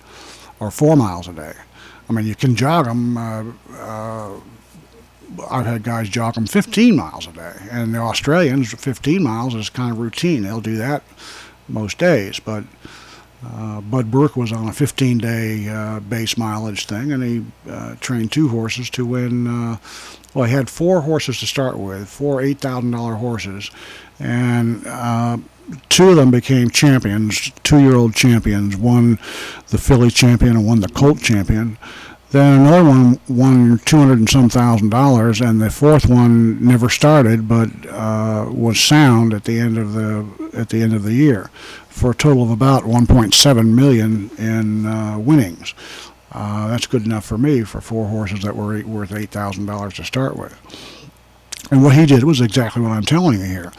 or 4 miles a day. I mean, you can jog them. I've had guys jog them 15 miles a day, and the Australians, 15 miles is kind of routine. They'll do that most days. But Bud Brooke was on a 15-day base mileage thing, and he trained 2 horses to win. Well, he had 4 horses to start with, 4 $8,000 horses, and 2 of them became champions, 2-year-old champions. One the filly champion and one the colt champion. Then another one won $200 and some thousand, and the 4th one never started, but was sound at the end of the year, for a total of about 1.7 million in winnings. That's good enough for me for 4 horses that were worth $8,000 to start with. And what he did was exactly what I'm telling you here.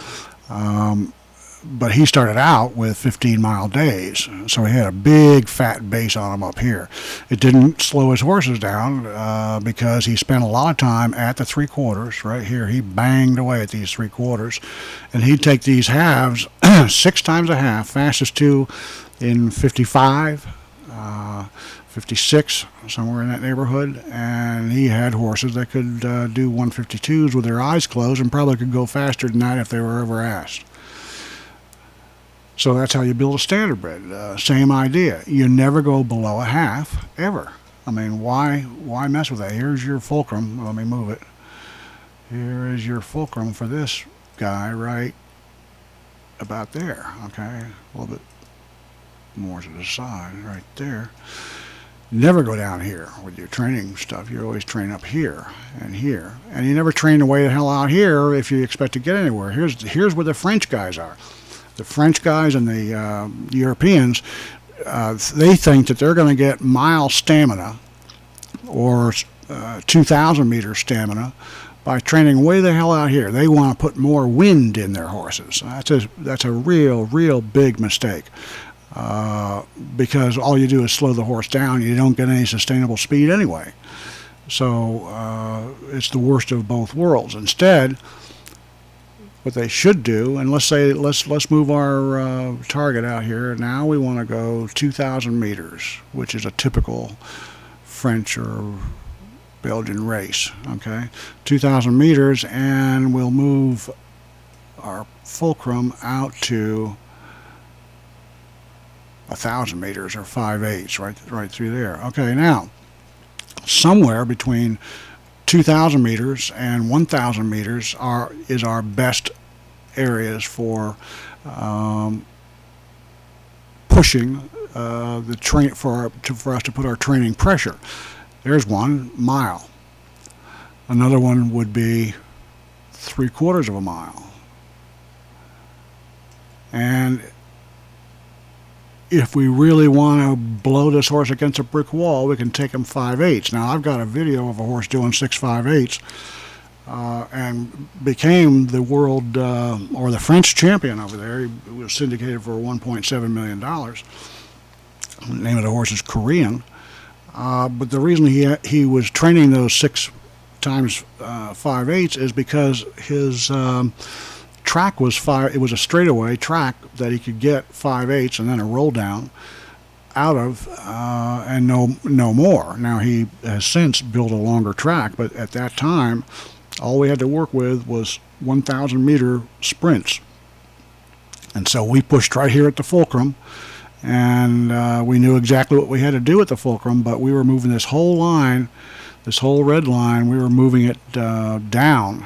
But he started out with 15-mile days, so he had a big fat base on him up here. It didn't slow his horses down because he spent a lot of time at the 3/4 right here. He banged away at these 3/4, and he'd take these halves 6 times a half, fastest 2 in 55, 56, somewhere in that neighborhood, and he had horses that could do 152s with their eyes closed and probably could go faster than that if they were ever asked. So that's how you build a standardbred. Same idea. You never go below a half, ever. I mean, why mess with that? Here's your fulcrum. Let me move it. Here is your fulcrum for this guy right about there. Okay, a little bit more to the side, right there. Never go down here with your training stuff. You always train up here and here. And you never train the way the hell out here if you expect to get anywhere. Here's where the French guys are. The French guys and the Europeans, they think that they're going to get mile stamina or 2,000 meter stamina by training way the hell out here. They want to put more wind in their horses. That's a real big mistake. Because all you do is slow the horse down. You don't get any sustainable speed anyway. So it's the worst of both worlds. Instead, what they should do, and let's move our target out here. Now we want to go 2,000 meters, which is a typical French or Belgian race. Okay, 2,000 meters, and we'll move our fulcrum out to 1,000 meters or 5/8, right through there. Okay, now somewhere between 2,000 meters and 1,000 meters is our best areas for pushing the train for us to put our training pressure. There's 1 mile. Another one would be 3/4 of a mile. And if we really want to blow this horse against a brick wall, we can take him 5/8. Now, I've got a video of a horse doing 6 5/8 and became the world or the French champion over there. He was syndicated for $1.7 million. The name of the horse is Korean. But the reason he was training those 6 times 5/8 is because his track was it was a straightaway track that he could get 5/8 and then a roll down out of, and no more. Now he has since built a longer track, but at that time, all we had to work with was 1,000 meter sprints. And so we pushed right here at the fulcrum, and we knew exactly what we had to do at the fulcrum, but we were moving this whole line, this whole red line, we were moving it down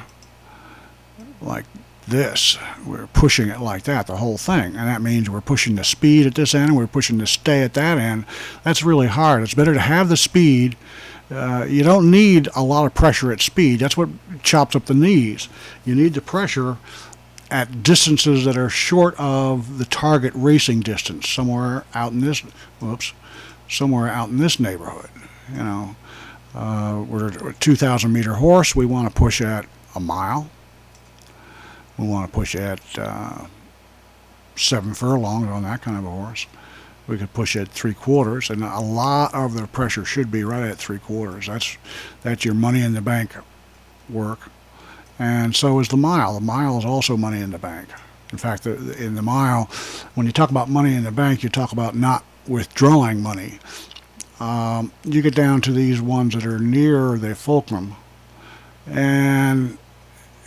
like this. We're pushing it like that, the whole thing. And that means we're pushing the speed at this end, and we're pushing the stay at that end. That's really hard. It's better to have the speed. You don't need a lot of pressure at speed. That's what chops up the knees. You need the pressure at distances that are short of the target racing distance, somewhere out in this, somewhere out in this neighborhood. You know, we're a 2,000 meter horse. We want to push at a mile. We want to push at 7 furlongs on that kind of a horse. We could push at 3/4, and a lot of the pressure should be right at 3/4. That's your money in the bank work. And so is the mile. The mile is also money in the bank. In fact, in the mile, when you talk about money in the bank, you talk about not withdrawing money. You get down to these ones that are near the fulcrum, and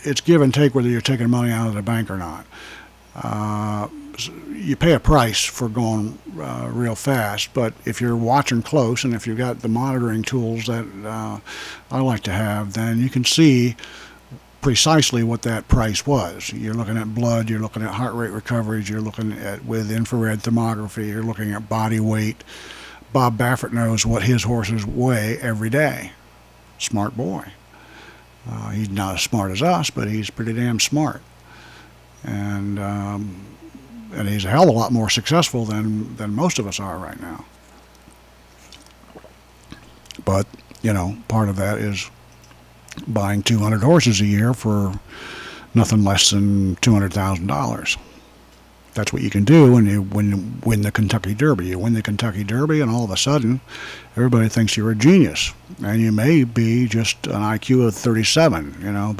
it's give and take whether you're taking money out of the bank or not. You pay a price for going real fast, but if you're watching close and if you've got the monitoring tools that I like to have, then you can see precisely what that price was. You're looking at blood, you're looking at heart rate recoveries, you're looking at with infrared thermography, you're looking at body weight. Bob Baffert knows what his horses weigh every day. Smart boy. He's not as smart as us, but he's pretty damn smart. And he's a hell of a lot more successful than most of us are right now. But, you know, part of that is buying 200 horses a year for nothing less than $200,000. That's what you can do when you win the Kentucky Derby. You win the Kentucky Derby, and all of a sudden, everybody thinks you're a genius. And you may be just an IQ of 37, you know,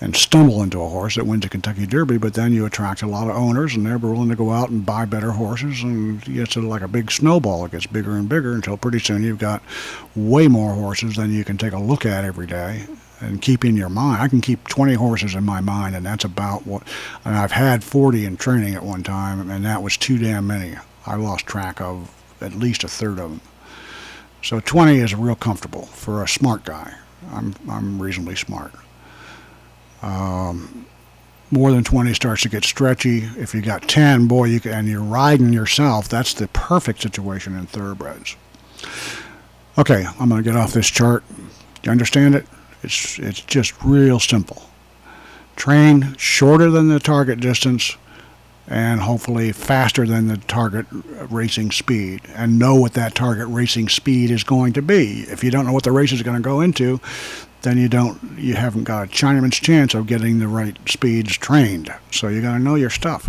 and stumble into a horse that wins the Kentucky Derby, but then you attract a lot of owners, and they're willing to go out and buy better horses, and it's sort of like a big snowball. It gets bigger and bigger until pretty soon you've got way more horses than you can take a look at every day and keep in your mind. I can keep 20 horses in my mind, and that's about what, and I've had 40 in training at one time, and that was too damn many. I lost track of at least a third of them. So 20 is real comfortable for a smart guy. I'm reasonably smart. More than 20 starts to get stretchy. If you got 10, boy, and you're riding yourself, that's the perfect situation in thoroughbreds. Okay, I'm going to get off this chart. You understand it? It's just real simple. Train shorter than the target distance and hopefully faster than the target racing speed, and know what that target racing speed is going to be. If you don't know what the race is going to go into, then you haven't got a Chinaman's chance of getting the right speeds trained. So you got to know your stuff.